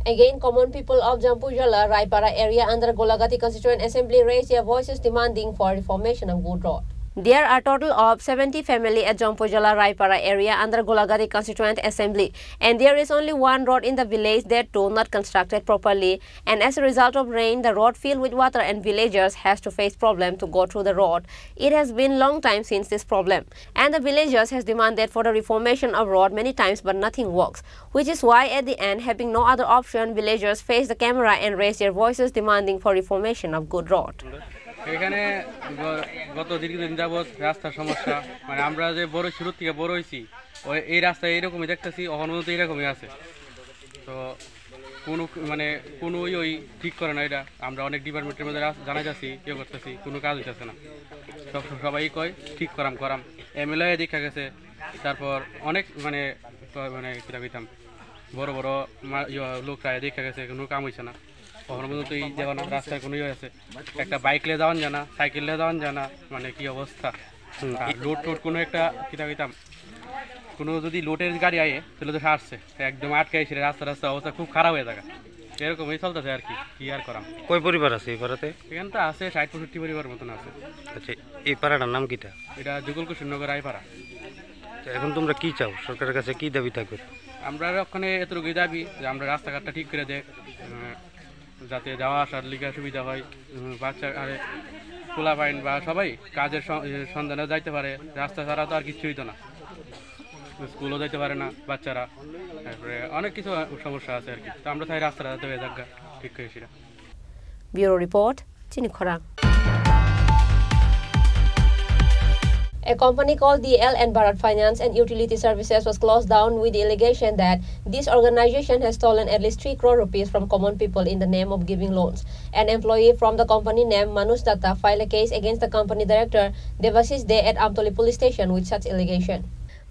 Again, common people of Jampujala, Raipara area under Golagati Constituent Assembly raised their voices demanding for reformation of Good Road. There are a total of 70 families at Jampujala, Raipara area under Golagati Constituent Assembly, and there is only one road in the village that too not constructed properly, and as a result of rain, the road filled with water and villagers has to face problem to go through the road. It has been long time since this problem, and the villagers has demanded for the reformation of road many times, but nothing works, which is why at the end, having no other option, villagers face the camera and raise their voices demanding for reformation of Good Road. এখানে গত দীর্ঘদিন যাবৎ রাস্তার সমস্যা, মানে আমরা যে বড় শুরু থেকে বড় হয়েছি ওই এই রাস্তা এইরকমই দেখতেছি, অহনুমতি এইরকমই আছে। তো কোনো ওই ঠিক করে না, এটা আমরা অনেক ডিপার্টমেন্টের মধ্যে জানাই যাচ্ছি, কেউ করতেছি, কোনো কাজ হইতেছে না। সবাই কয় ঠিক করাম এমএলএ দেখা গেছে, তারপর অনেক মানে কীটা কইতাম বড় বড় লোকরা দেখা গেছে, কোনো কাম হয়েছে না। কখনো পর্যন্ত এই যেমন রাস্তায় কোনো আছে, একটা বাইক নিয়ে যাওয়ান জানা, সাইকেল নিয়ে যাওয়ান জানা, মানে কি অবস্থা। লোড কোনো একটা কীটা কইতাম কোনো যদি লোডের গাড়ি আয়ে তাহলে তো সারছে একদম আটকে এসে রাস্তা অবস্থা খুব খারাপ হয়ে থাকে। এরকমই চলতেছে আর কি আর করাম। কয় পরিবার আছে এই পাড়াতে? এখানে তো আছে 60-65 পরিবার মতন আছে। আচ্ছা, এই পাড়াটার নাম কিটা? এটা যুগল কুশনগর রায়পাড়া। এখন তোমরা কি চাও, সরকারের কাছে কি দাবি থাকবে? আমরা ওখানে এতটুকুই দাবি যে আমরা রাস্তাঘাটটা ঠিক করে দেখ, যাতে যাওয়া আসার লিগে সুবিধা হয়, বাচ্চা আরে খোলা পাইন বা সবাই কাজের সন্ধানে যাইতে পারে। রাস্তা ছাড়া তো আর কিছু হইতো না, স্কুলও যাইতে পারে না বাচ্চারা, তারপরে অনেক কিছু সমস্যা আছে আর কি। তো আমরা চাই রাস্তাটা যাতে হয়ে যাক ঠিক করে সেটা। ব্যুরো রিপোর্ট, চিনি খরাং। A company called the L.N. Bharat Finance and Utility Services was closed down with the allegation that this organization has stolen at least 3 crore rupees from common people in the name of giving loans. An employee from the company named Manus Datta filed a case against the company director Devashish De at Amtoli police station with such allegation.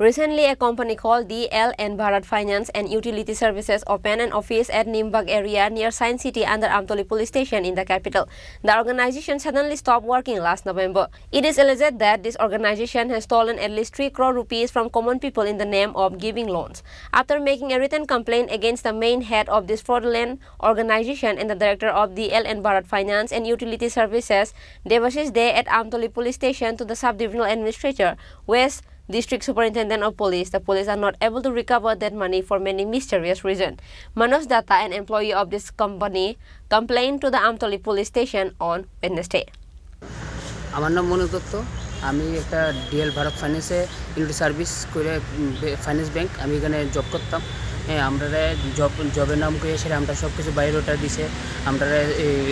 Recently, a company called the L.N. Bharat Finance and Utility Services opened an office at Nimbag area near Science City under Amtoli police station in the capital. The organization suddenly stopped working last November. It is alleged that this organization has stolen at least 3 crore rupees from common people in the name of giving loans. After making a written complaint against the main head of this fraudulent organization and the director of the L.N. Bharat Finance and Utility Services, Devashish De at Amtoli police station to the sub-divisional administrator, West District Superintendent of Police, the police are not able to recover that money for many mysterious reasons. Manoj Datta, an employee of this company, complained to the Amtoli police station on Wednesday. আমার নাম মনোজ দত্ত, আমি একটা ডিএল ভারত ফাইন্যান্সে ইউনিটি সার্ভিস করে ফাইন্যান্স ব্যাংক, আমি এখানে জব করতাম। হ্যাঁ, আমরা জবের নাম করে সেটা আমরা সব কিছু বায়োডাটা দিছে, আমরা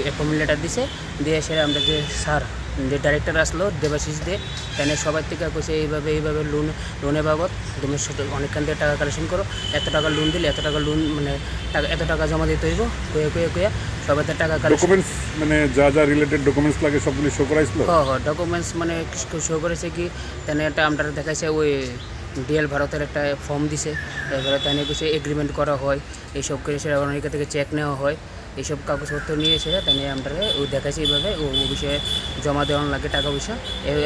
অ্যাপয়েন্টমেন্ট লেটার দিছে, দিয়ে সেটা আমরা যে স্যার যে ডাইরেক্টর আসলো দেবাশিস দে, তাহলে সবার থেকে কইছে এইভাবে লোনের বাবদ তুমি অনেকখান থেকে টাকা কালেকশন করো, এত টাকা লোন দিলে এত টাকা লোন মানে এত টাকা জমা দিতে হইব, কয়ে সবাই টাকা ডকুমেন্টস মানে যা রিলেটেড ডকুমেন্টস লাগে সবগুলো শো করাইছিল। হ্যাঁ, ডকুমেন্টস মানে শো করেছে কি তাহলে এটা আমরা দেখাইছে ওই ডিএল ভারতের একটা ফর্ম দিছে, এবারে তাই কিছু এগ্রিমেন্ট করা হয়, এইসব করে সেটা অনেকের থেকে চেক নেওয়া হয়, এইসব কাগজপত্র নিয়ে সেটা তাই আমরা ও দেখাচ্ছি এইভাবে ও বিষয়ে জমা দেওয়ানো লাগে টাকা পয়সা,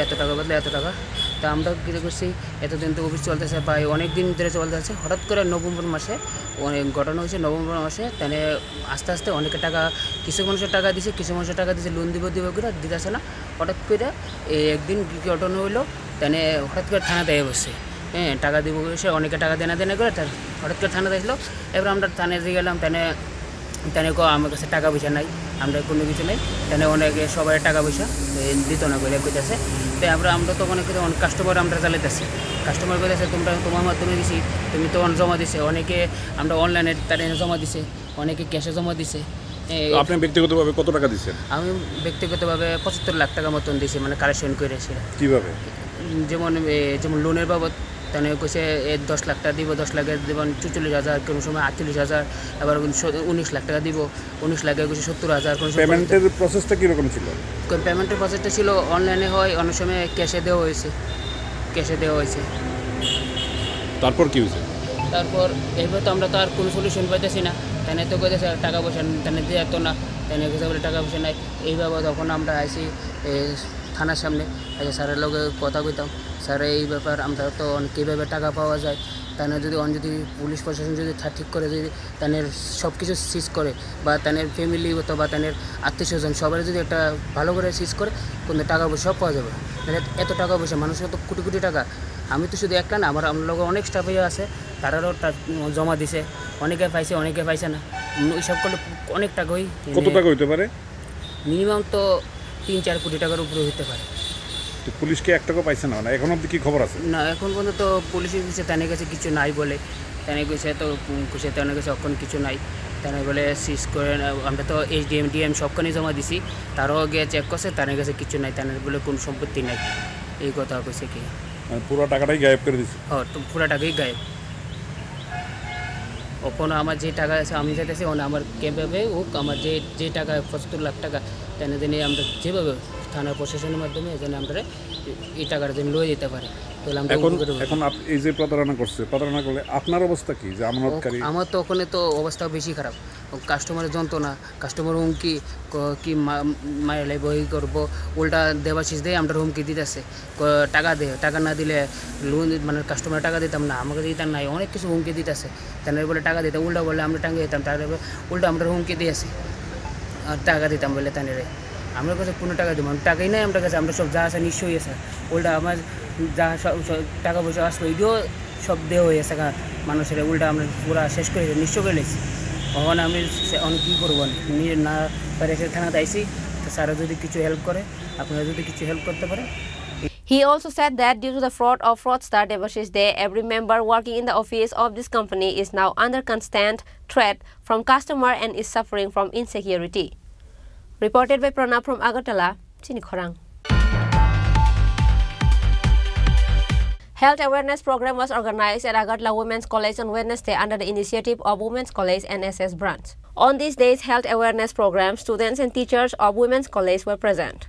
এত টাকা বদলে এত টাকা। তা আমরা কী করছি, এতদিন তো অফিস চলতেছে বা অনেক দিন ধরে চলতেছে, হঠাৎ করে নভেম্বর মাসে অনেক ঘটনা হয়েছে। নভেম্বর মাসে তাই আস্তে আস্তে অনেকে টাকা, কিছু মানুষের টাকা দিছে, কিছু মানুষের টাকা দিছে, লোন দিব করে দিতেছে না। হঠাৎ করে একদিন কী ঘটনা হইলো, তাই হঠাৎ করে থানা দেয় বসছে, হ্যাঁ টাকা দিব সে অনেকে টাকা দেনা করে তার হঠাৎ করে থানা দেখলো। এবার আমরা থানায় দিয়ে গেলাম, তাই আমার কাছে টাকা পয়সা নাই, আমরা কোনো কিছু নেই, তাই অনেকে সবাই টাকা পয়সা দিত না করে কইতেছে। তাই আমরা তো অনেক কাস্টমার আমরা চালাইতেছি, কাস্টমার কইতেছে তোমার মাধ্যমে দিছি, তুমি তো জমা দিছে, অনেকে আমরা অনলাইনে তারা জমা দিছে, অনেকে ক্যাশে জমা দিছে। আপনি ব্যক্তিগতভাবে কত টাকা দিচ্ছেন? আমি ব্যক্তিগতভাবে 75 লাখ টাকা মতন দিয়েছি, মানে কালেকশন করে সেটা। কীভাবে? যেমন লোনের বাবদ তাহলে কইছে 10 লাখ টাকা দিব, 10 লাখে দেবেন 44,000, কোনো সময় 48,000, আবার 19 লাখ টাকা দিব, 19 লাখে কইছে 70,000। পেমেন্টের প্রসেসটা কীরকম ছিল? পেমেন্টের প্রসেসটা ছিল অনলাইনে হয়, অনেক সময় ক্যাশে দেওয়া হয়েছে। তারপর কী হয়েছে? তারপর এবার তো আমরা তো আর কোনো সলিউশন পাইতেছি না, তাই তো কইতেছে টাকা পয়সা তাই দিয়ে যেত না, তাই কইছে বলে টাকা পয়সা নাই। এইভাবে তখন আমরা আইসি থানার সামনে, স্যারের লগে কথা কইতাম, স্যার এই ব্যাপার আমরা তো কীভাবে টাকা পাওয়া যায়, তাদের যদি পুলিশ প্রশাসন যদি ঠিক করে, যদি তাদের সব কিছু সিজ করে বা তাদের ফ্যামিলি অথবা তাদের আত্মীয় স্বজন সবাই যদি একটা ভালো করে সিজ করে, কিন্তু টাকা পয়সা সব পাওয়া যাবে। এত টাকা পয়সা মানুষের তো কোটি কোটি টাকা, আমি তো শুধু একটা না, আমার লোক অনেক স্টাফই আছে, তারাও জমা দিছে, অনেকে পাইছে অনেকে পাইছে না, এইসব করলে অনেক টাকা হই। কত টাকা হইতে পারে? মিনিমাম তো 3-4 কোটি টাকার উপরে হইতে পারে। পুলিশকে 1 টাকা পাইছে না? এখন অব্দি কি খবর আছে? না, এখন পর্যন্ত তো পুলিশের কাছে তাদের কাছে কিছু নাই বলে, তাদের কাছে তো তাদের কাছে এখন কিছু নাই, তারা বলে সিজ করে। আমরা তো SDM DM সবখানে জমা দিছি, তারাও গিয়ে চেক করছে, তাদের কাছে কিছু নাই, তাদের বলে কোনো সম্পত্তি নাই, এই কথা কইছে। কি পুরো টাকাটাই গায়েব করে দিচ্ছে? হ্যাঁ, তো পুরো টাকাই গায়েব। ওখানে আমার যে টাকা আছে আমি চাইতেছি আমার কীভাবে হোক, আমার যে টাকা 75 লাখ টাকা তেনে দিনে আমরা যেভাবে থানা প্রশাসনের মাধ্যমে যেন আমরা এই টাকাটা যেন লয়ে যেতে পারে। এখন এই যে প্রতারণা করলে আপনার অবস্থা কি? যে আমানতকারী, আমার তো ওখানে তো অবস্থা বেশি খারাপ, কাস্টমারের যন্ত্রণা, কাস্টমার হুমকি কি মারলে বই করবো, উল্টা দেবাশিস দিয়ে আমরা হুমকি দিতেছে, টাকা না দিলে লোন মানে কাস্টমার টাকা দিতাম না, আমাকে দিতাম নাই, অনেক কিছু হুমকি দিতেছে। তাদের বলে টাকা দিতাম, উল্টা বলে আমরা টাকা দিতাম, তাদের উল্টা আমরা হুমকি দিয়েছি আর টাকা দিতাম বলে তাদের আমরা কাছে কোনো টাকা দিব, টাকাই নাই আমার কাছে, আমরা সব যা আছে নিশ্চয়ই আছে, উল্টা আমার যা সব টাকা পয়সা আসলো এগুলো সব দেওয়া হয়ে গেছে মানুষের, উল্টা আমরা পুরো শেষ করে নিশ্চয় করে লেছি। তখন আমি অনেক কী করবো, নিয়ে না পারে সে থানাতে আইসি, স্যারা যদি কিছু হেল্প করে, আপনারা যদি কিছু হেল্প করতে পারে। He also said that due to the fraud of fraudster Devashish Dey, every member working in the office of this company is now under constant threat from customer and is suffering from insecurity. Reported by Pranab from Agartala, Chinikhorang. Health awareness program was organized at Agartala Women's College on Wednesday under the initiative of Women's College NSS branch. On this day's health awareness program, students and teachers of Women's College were present.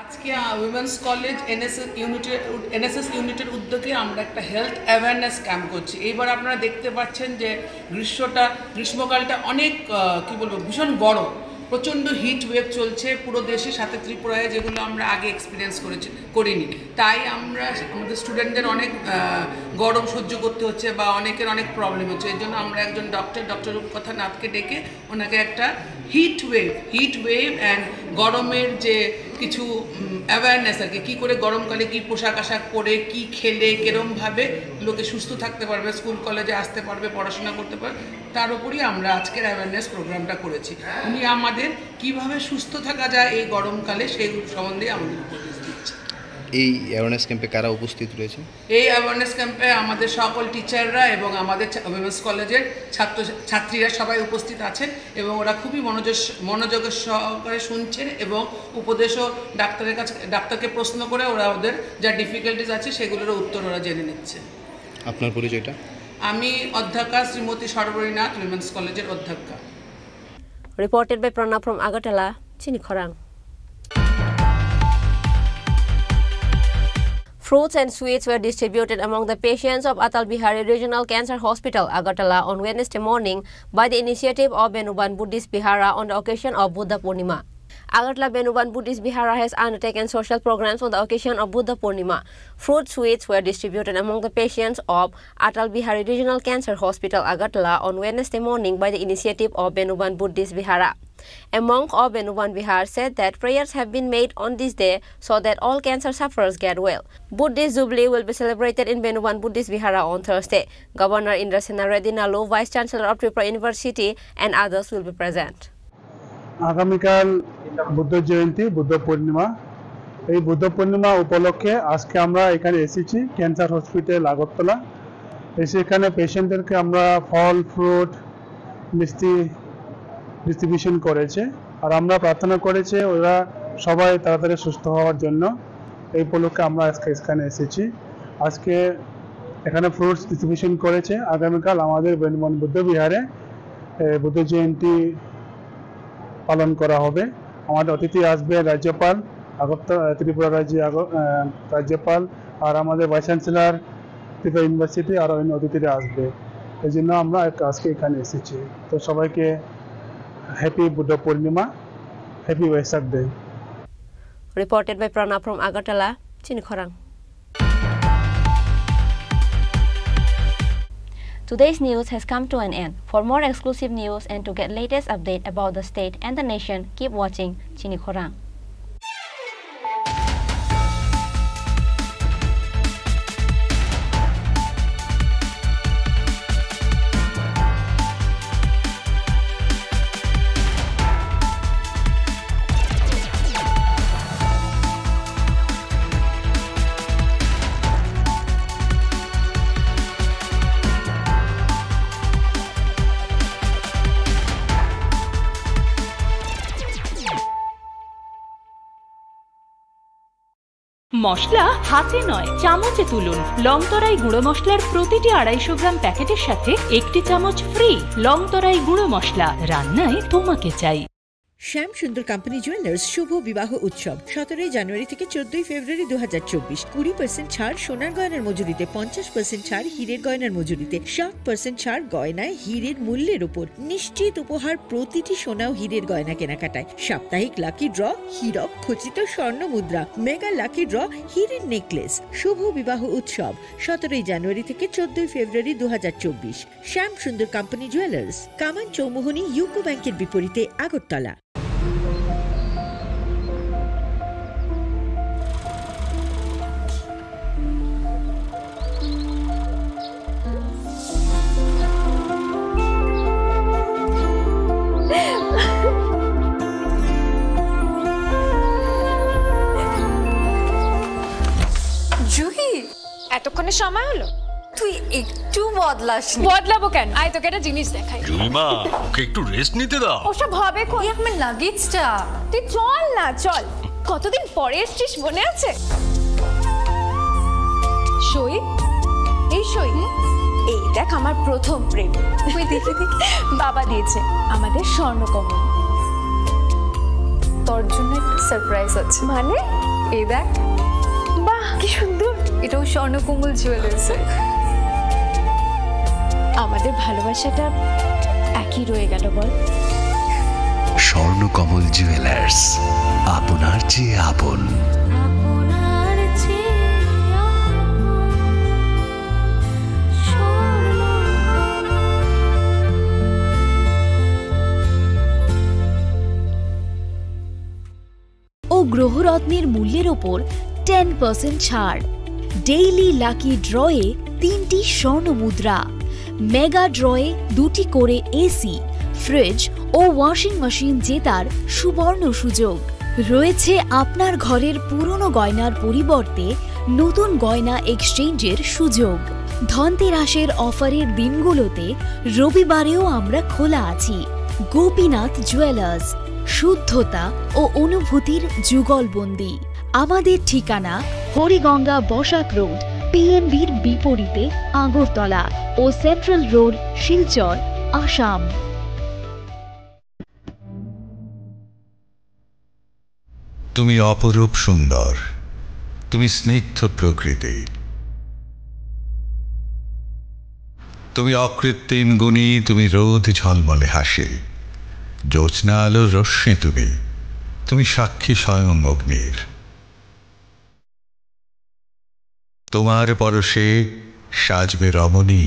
আজকে উইমেন্স কলেজ এনএসএস ইউনিটের উদ্যোগে আমরা একটা হেলথ অ্যাওয়ারনেস ক্যাম্প করছি। এইবার আপনারা দেখতে পাচ্ছেন যে গ্রীষ্মকালটা অনেক ভীষণ গরম, প্রচণ্ড হিট ওয়েভ চলছে পুরো দেশে, সাথে ত্রিপুরায়, যেগুলো আমরা আগে এক্সপিরিয়েন্স করিনি। তাই আমরা আমাদের স্টুডেন্টদের অনেক গরম সহ্য করতে হচ্ছে বা অনেকের অনেক প্রবলেম হচ্ছে। এর জন্য আমরা একজন ডক্টর রূপকথা নাথকে ডেকে ওনাকে একটা হিট ওয়েভ অ্যান্ড গরমের যে কিছু অ্যাওয়ারনেস আর কি, কী করে গরমকালে কী পোশাক আশাক পরে, কী খেলে, কীরমভাবে লোকে সুস্থ থাকতে পারবে, স্কুল কলেজে আসতে পারবে, পড়াশোনা করতে পারবে, তার উপরই আমরা আজকের অ্যাওয়ারনেস প্রোগ্রামটা করেছি। উনি আমাদের কিভাবে সুস্থ থাকা যায় এই গরমকালে সেই সম্বন্ধে আমাদের উপদেশ দিচ্ছে। এই অ্যাওয়ারনেস ক্যাম্পে কারা উপস্থিত রয়েছে? এই অ্যাওয়ারনেস ক্যাম্পে আমাদের সকল টিচাররা এবং আমাদের উইমেন্স কলেজের ছাত্রীরা সবাই উপস্থিত আছেন এবং ওরা খুবই মনোযোগের সহকারে শুনছেন এবং উপদেশও ডাক্তারকে প্রশ্ন করে ওরা ওদের যা ডিফিকাল্টিস আছে সেগুলোর উত্তর ওরা জেনে নিচ্ছে। আপনার পরিচয়টা? আমি অধ্যক্ষা শ্রীমতী সর্বরী নাথ, উইমেন্স কলেজের অধ্যক্ষা। Reported by Pranab from Agartala, Chinikhorang. Fruits and sweets were distributed among the patients of Atal Bihari Regional Cancer Hospital, Agartala, on Wednesday morning by the initiative of Benuban Buddhist Vihara on the occasion of Buddha Purnima. Agartala Benuban Buddhist Vihara has undertaken social programs on the occasion of Buddha Purnima. Fruit sweets were distributed among the patients of Atal Bihari Regional Cancer Hospital, Agartala, on Wednesday morning by the initiative of Benuban Buddhist Vihara. A monk of Benuban Vihar said that prayers have been made on this day so that all cancer sufferers get well. Buddhist Jubilee will be celebrated in Benuban Buddhist Vihara on Thursday. Governor Indrasena Reddy Nalu, Vice Chancellor of Tripura University, and others will be present. আগামীকাল বুদ্ধ জয়ন্তী বুদ্ধ পূর্ণিমা এই বুদ্ধ পূর্ণিমা উপলক্ষে আজকে আমরা এখানে এসেছি ক্যান্সার হসপিটাল আগরতলা এসে এখানে পেশেন্টদেরকে আমরা ফল ফ্রুট মিষ্টি ডিস্ট্রিবিউশন করেছে আর আমরা প্রার্থনা করেছে ওরা সবাই তাড়াতাড়ি সুস্থ হওয়ার জন্য এই উপলক্ষে আমরা আজকে এখানে এসেছি আজকে এখানে ফ্রুটস ডিস্ট্রিবিউশন করেছে আগামীকাল আমাদের বেনুবন বুদ্ধ বিহারে বুদ্ধ জয়ন্তী পালন করা হবে আমাদের অতিথি আসবে রাজ্যপাল আগরতলা ত্রিপুরা রাজ্যপাল আর আমাদের ভাইস চ্যান্সেলর ত্রিপুরা ইউনিভার্সিটি আর অন্য অতিথিরা আসবে এই জন্য আমরা আজকে এখানে এসেছি তো সবাইকে happy Buddha Purnima happy Wesak day Reported by Prana from Agartala, Chinikhorang. Today's news has come to an end. For more exclusive news and to get latest update about the state and the nation, keep watching Chinikhorang. মশলা হাতে নয় চামচে তুলুন লংতরাই গুঁড়ো মশলার প্রতিটি 250 গ্রাম প্যাকেটের সাথে একটি চামচ ফ্রি লংতরাই গুঁড়ো মশলা রান্নায় তোমাকে চাই শ্যাম সুন্দর কোম্পানি জুয়েলার্স শুভ বিবাহ উৎসব 17 জানুয়ারি থেকে 14 ফেব্রুয়ারি 2024 20% ছাড় সোনার গয়নার মজুরিতে 50% ছাড় হীরের গয়নার মজুরিতে 60% ছাড় গয়নায় হীরের মূল্যের উপর নিশ্চিত উপহার প্রতিটি সোনা ও হীরের গয়না কেনাকাটায় সাপ্তাহিক লাকি ড্র হীরক খচিত স্বর্ণ মুদ্রা মেগা লাকি ড্র হীরের নেকলেস শুভ বিবাহ উৎসব 17 জানুয়ারি থেকে 14 ফেব্রুয়ারি 2024 শ্যাম সুন্দর কোম্পানি জুয়েলার্স কামান চৌমুহনী ইউকো ব্যাংকের বিপরীতে আগরতলা এতক্ষণে সময় হলো তুই একটু বদলাবো কেন আয় তোকে একটা জিনিস দেখাই জুলিমা ওকে একটু রেস্ট নিতে দাও ওসব হবে কই আমার লাগেজটা তুই চল না চল কতদিন পরে এসেছিস মনে আছে সই এই সই এই দেখ আমার প্রথম প্রেম তুই দেখে বাবা দিয়েছে আমাদের স্বর্ণকমল তোর জন্য একটা সারপ্রাইজ আছে মানে এই দেখ বাহ কি সুন্দর এটাও স্বর্ণকমল জুয়েলার্স আমাদের ভালোবাসাটা একই রয়ে গেল বল স্বর্ণকমল জুয়েলার্স আপনার চেয়ে আপন ও গ্রহরত্নের মূল্যের ওপর 10% ছাড় ডেইলি লাকি ড্রয়ে 3টি স্বর্ণ মুদ্রা মেগা ড্রয়ে 2টি করে এসি ফ্রিজ ও ওয়াশিং মেশিন জেতার সুবর্ণ সুযোগ রয়েছে আপনার ঘরের পুরনো গয়নার পরিবর্তে নতুন গয়না এক্সচেঞ্জের সুযোগ ধনতেরাসের অফারের দিনগুলোতে রবিবারেও আমরা খোলা আছি গোপীনাথ জুয়েলার্স শুদ্ধতা ও অনুভূতির যুগলবন্দি আমাদের ঠিকানা হরিগঙ্গা বসাক রোড পিএনবির বিপরীতে আগরতলা ও সেন্ট্রাল রোড শিলচর আসাম তুমি অপরূপ সুন্দর তুমি স্নিগ্ধ প্রকৃতি, তুমি অকৃত্রিম গুণী, তুমি রোদ ঝলমলে হাসি, জ্যোৎস্না আলোর রশ্মি, তুমি সাক্ষী স্বয়ং অগ্নির। তোমার পরশে সাজবে রমণী,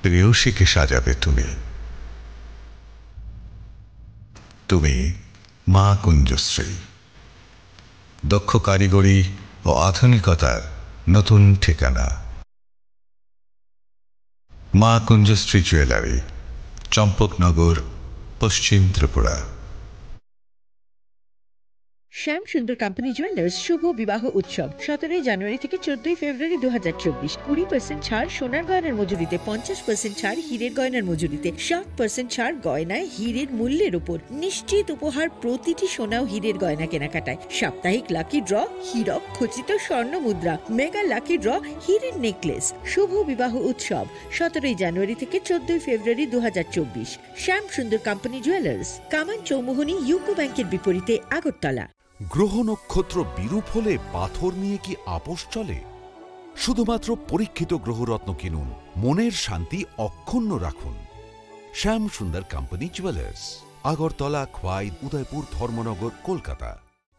প্রেয়সীকে সাজাবে তুমি। তুমি মা কুঞ্জশ্রী, দক্ষ কারিগরি ও আধুনিকতার নতুন ঠিকানা। মা কুঞ্জশ্রী জুয়েলারি, চম্পকনগর, পশ্চিম ত্রিপুরা। শ্যাম সুন্দর কোম্পানি জুয়েলার্স শুভ বিবাহ উৎসব 17 জানুয়ারি থেকে 14 ফেব্রুয়ারি 2024। 20% ছাড় সোনার গয়নার মজুরিতে, 50% ছাড় হীরের গয়নার মজুরিতে, 60% ছাড় গয়নায় হীরের মূল্যের উপর। নিশ্চিত উপহার প্রতিটি সোনা ও হীরের গয়না কেনাকাটায়। সাপ্তাহিক লাকি ড্র, হীরক খচিত স্বর্ণ মুদ্রা, মেগা লাকি ড্র, হীরের নেকলেস। শুভ বিবাহ উৎসব 17 জানুয়ারি থেকে 14 ফেব্রুয়ারি 2024। শ্যাম সুন্দর কোম্পানি জুয়েলার্স, কামান চৌমুহনী ইউকো ব্যাংকের বিপরীতে, আগরতলা। গ্রহ নক্ষত্র বিরূপ হলে পাথর নিয়ে কি আপোষ চলে? শুধুমাত্র পরীক্ষিত গ্রহরত্ন কিনুন, মনের শান্তি অক্ষুণ্ণ রাখুন। শ্যাম সুন্দর কোম্পানি জুয়েলার্স, আগরতলা, খোয়াই, উদয়পুর, ধর্মনগর, কলকাতা।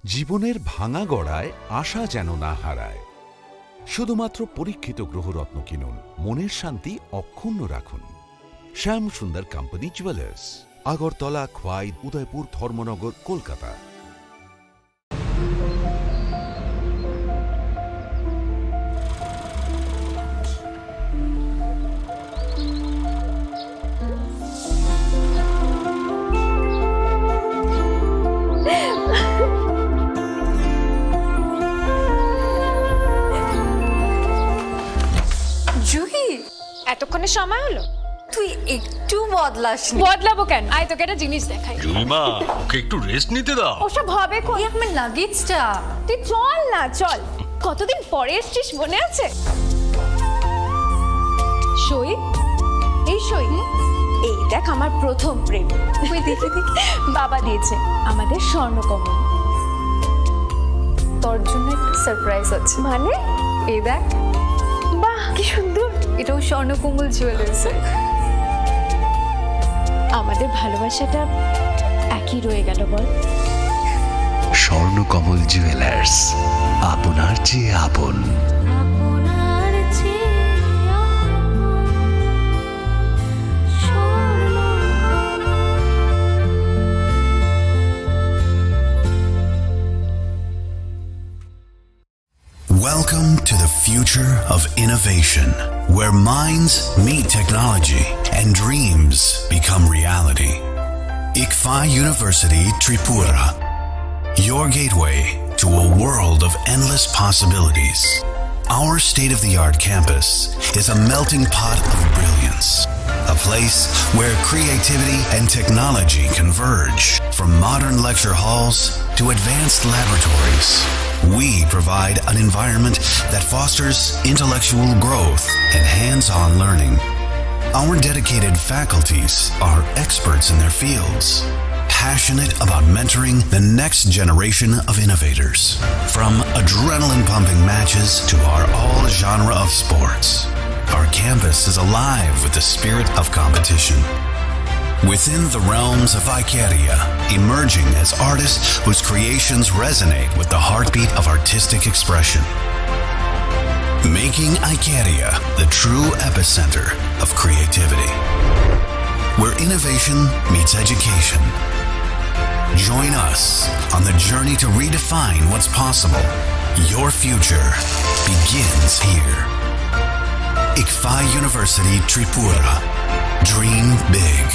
জীবনের ভাঙা গড়ায় আশা যেন না হারায়। শুধুমাত্র পরীক্ষিত গ্রহরত্ন কিনুন, মনের শান্তি অক্ষুণ্ণ রাখুন। শ্যাম সুন্দর কোম্পানি জুয়েলার্স, আগরতলা, খোয়াই, উদয়পুর, ধর্মনগর, কলকাতা। এতক্ষণে সময় হলো? তুই একটু বদলাসনি। বদলাবো কেন? আয় তোকে একটা জিনিস দেখাই। জুইমা, ওকে একটু রেস্ট নিতে দাও। ওসব হবে কই? আমার লাগেজটা। তুই চল না, চল। কতদিন পরে এসেছিস, মনে আছে? সই, এই সই, এই দেখ আমার প্রথম প্রেম। তুই দেখে দেখে বাবা দিয়েছে আমাদের স্বর্ণকমল। তোর জন্য একটা সারপ্রাইজ আছে। মানে? এই দেখ। বাহ, কি সুন্দর। এটাও স্বর্ণকমল জুয়েলার্স। আমাদের ভালোবাসাটা একই রয়ে গেল বল। স্বর্ণকমল জুয়েলার্স, আপনার চেয়ে আপন। Welcome to the future of innovation, where minds meet technology and dreams become reality. ICFA University Tripura, your gateway to a world of endless possibilities. Our state-of-the-art campus is a melting pot of brilliance, a place where creativity and technology converge. From modern lecture halls to advanced laboratories, we provide an environment that fosters intellectual growth and hands-on learning. Our dedicated faculties are experts in their fields, passionate about mentoring the next generation of innovators. From adrenaline-pumping matches to our all-genre of sports, our campus is alive with the spirit of competition. Within the realms of Icaria, emerging as artists whose creations resonate with the heartbeat of artistic expression. Making Icaria the true epicenter of creativity, where innovation meets education. Join us on the journey to redefine what's possible. Your future begins here. ICFA University Tripura. Dream big.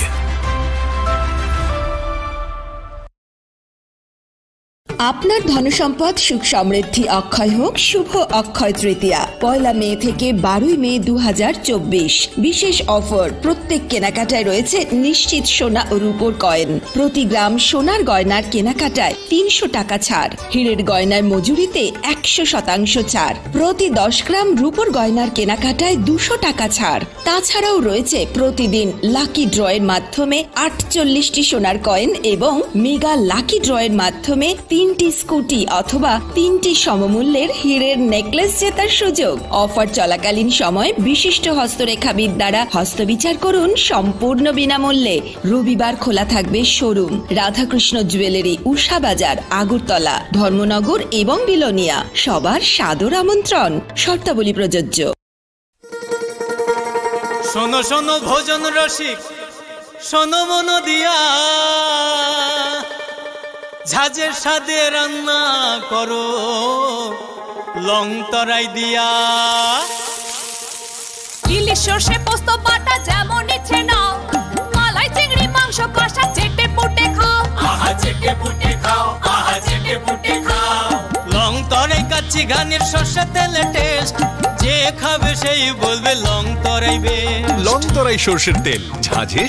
আপনার ধনসম্পদ সুখ সমৃদ্ধি অক্ষয় হোক। শুভ অক্ষয় তৃতীয়া 1 মে থেকে 12 মে 2024। বিশেষ অফার, প্রত্যেক কেনাকাটায় রয়েছে নিশ্চিত সোনা ও রূপোর কয়েন। প্রতি গ্রাম সোনার গয়নার কেনাকাটায় 300 টাকা ছাড়। হীরের গয়নার মজুরিতে 100% ছাড়। প্রতি 10 গ্রাম রূপোর গয়নার কেনাকাটায় 200 টাকা ছাড়। তাছাড়াও রয়েছে প্রতিদিন লাকি ড্রয়ের মাধ্যমে 48টি সোনার কয়েন এবং মেগা লাকি ড্রয়ের মাধ্যমে 3 3টি স্কুটি অথবা 3টি সমমূল্যের হীরের নেকলেস জেতার সুযোগ। অফার চলাকালীন সময় বিশিষ্ট হস্তরেখাবিদ দ্বারা হস্তবিচার করুন সম্পূর্ণ বিনামূল্যে। রবিবার খোলা থাকবে শোরুম। রাধাকৃষ্ণ জুয়েলারি, উষা বাজার, আগরতলা, ধর্মনগর এবং বিলোনিয়া। সবার সাদর আমন্ত্রণ। শর্তাবলী প্রযোজ্য। শোনো শোনো ভোজন রসিক, শোনো মন দিয়া, ঝাঁঝের স্বাদে রান্না করো লং তরাই দিয়া। ইলিশ সর্ষে পোস্ত বাটা যেমন ইচ্ছে নাও, মালাই চিংড়ি মাংস কষা চেটে পুটে খাও। আহা চেটে পুটে খাও, আহা চেটে পুটে খাও। লং তরাই কাচ্চি ঘানির সর্ষে তেলে টেস্ট, যে খাবে সেই বলবে লং তরাই বেস্ট। লং তরাই সর্ষের তেল, ঝাঁঝে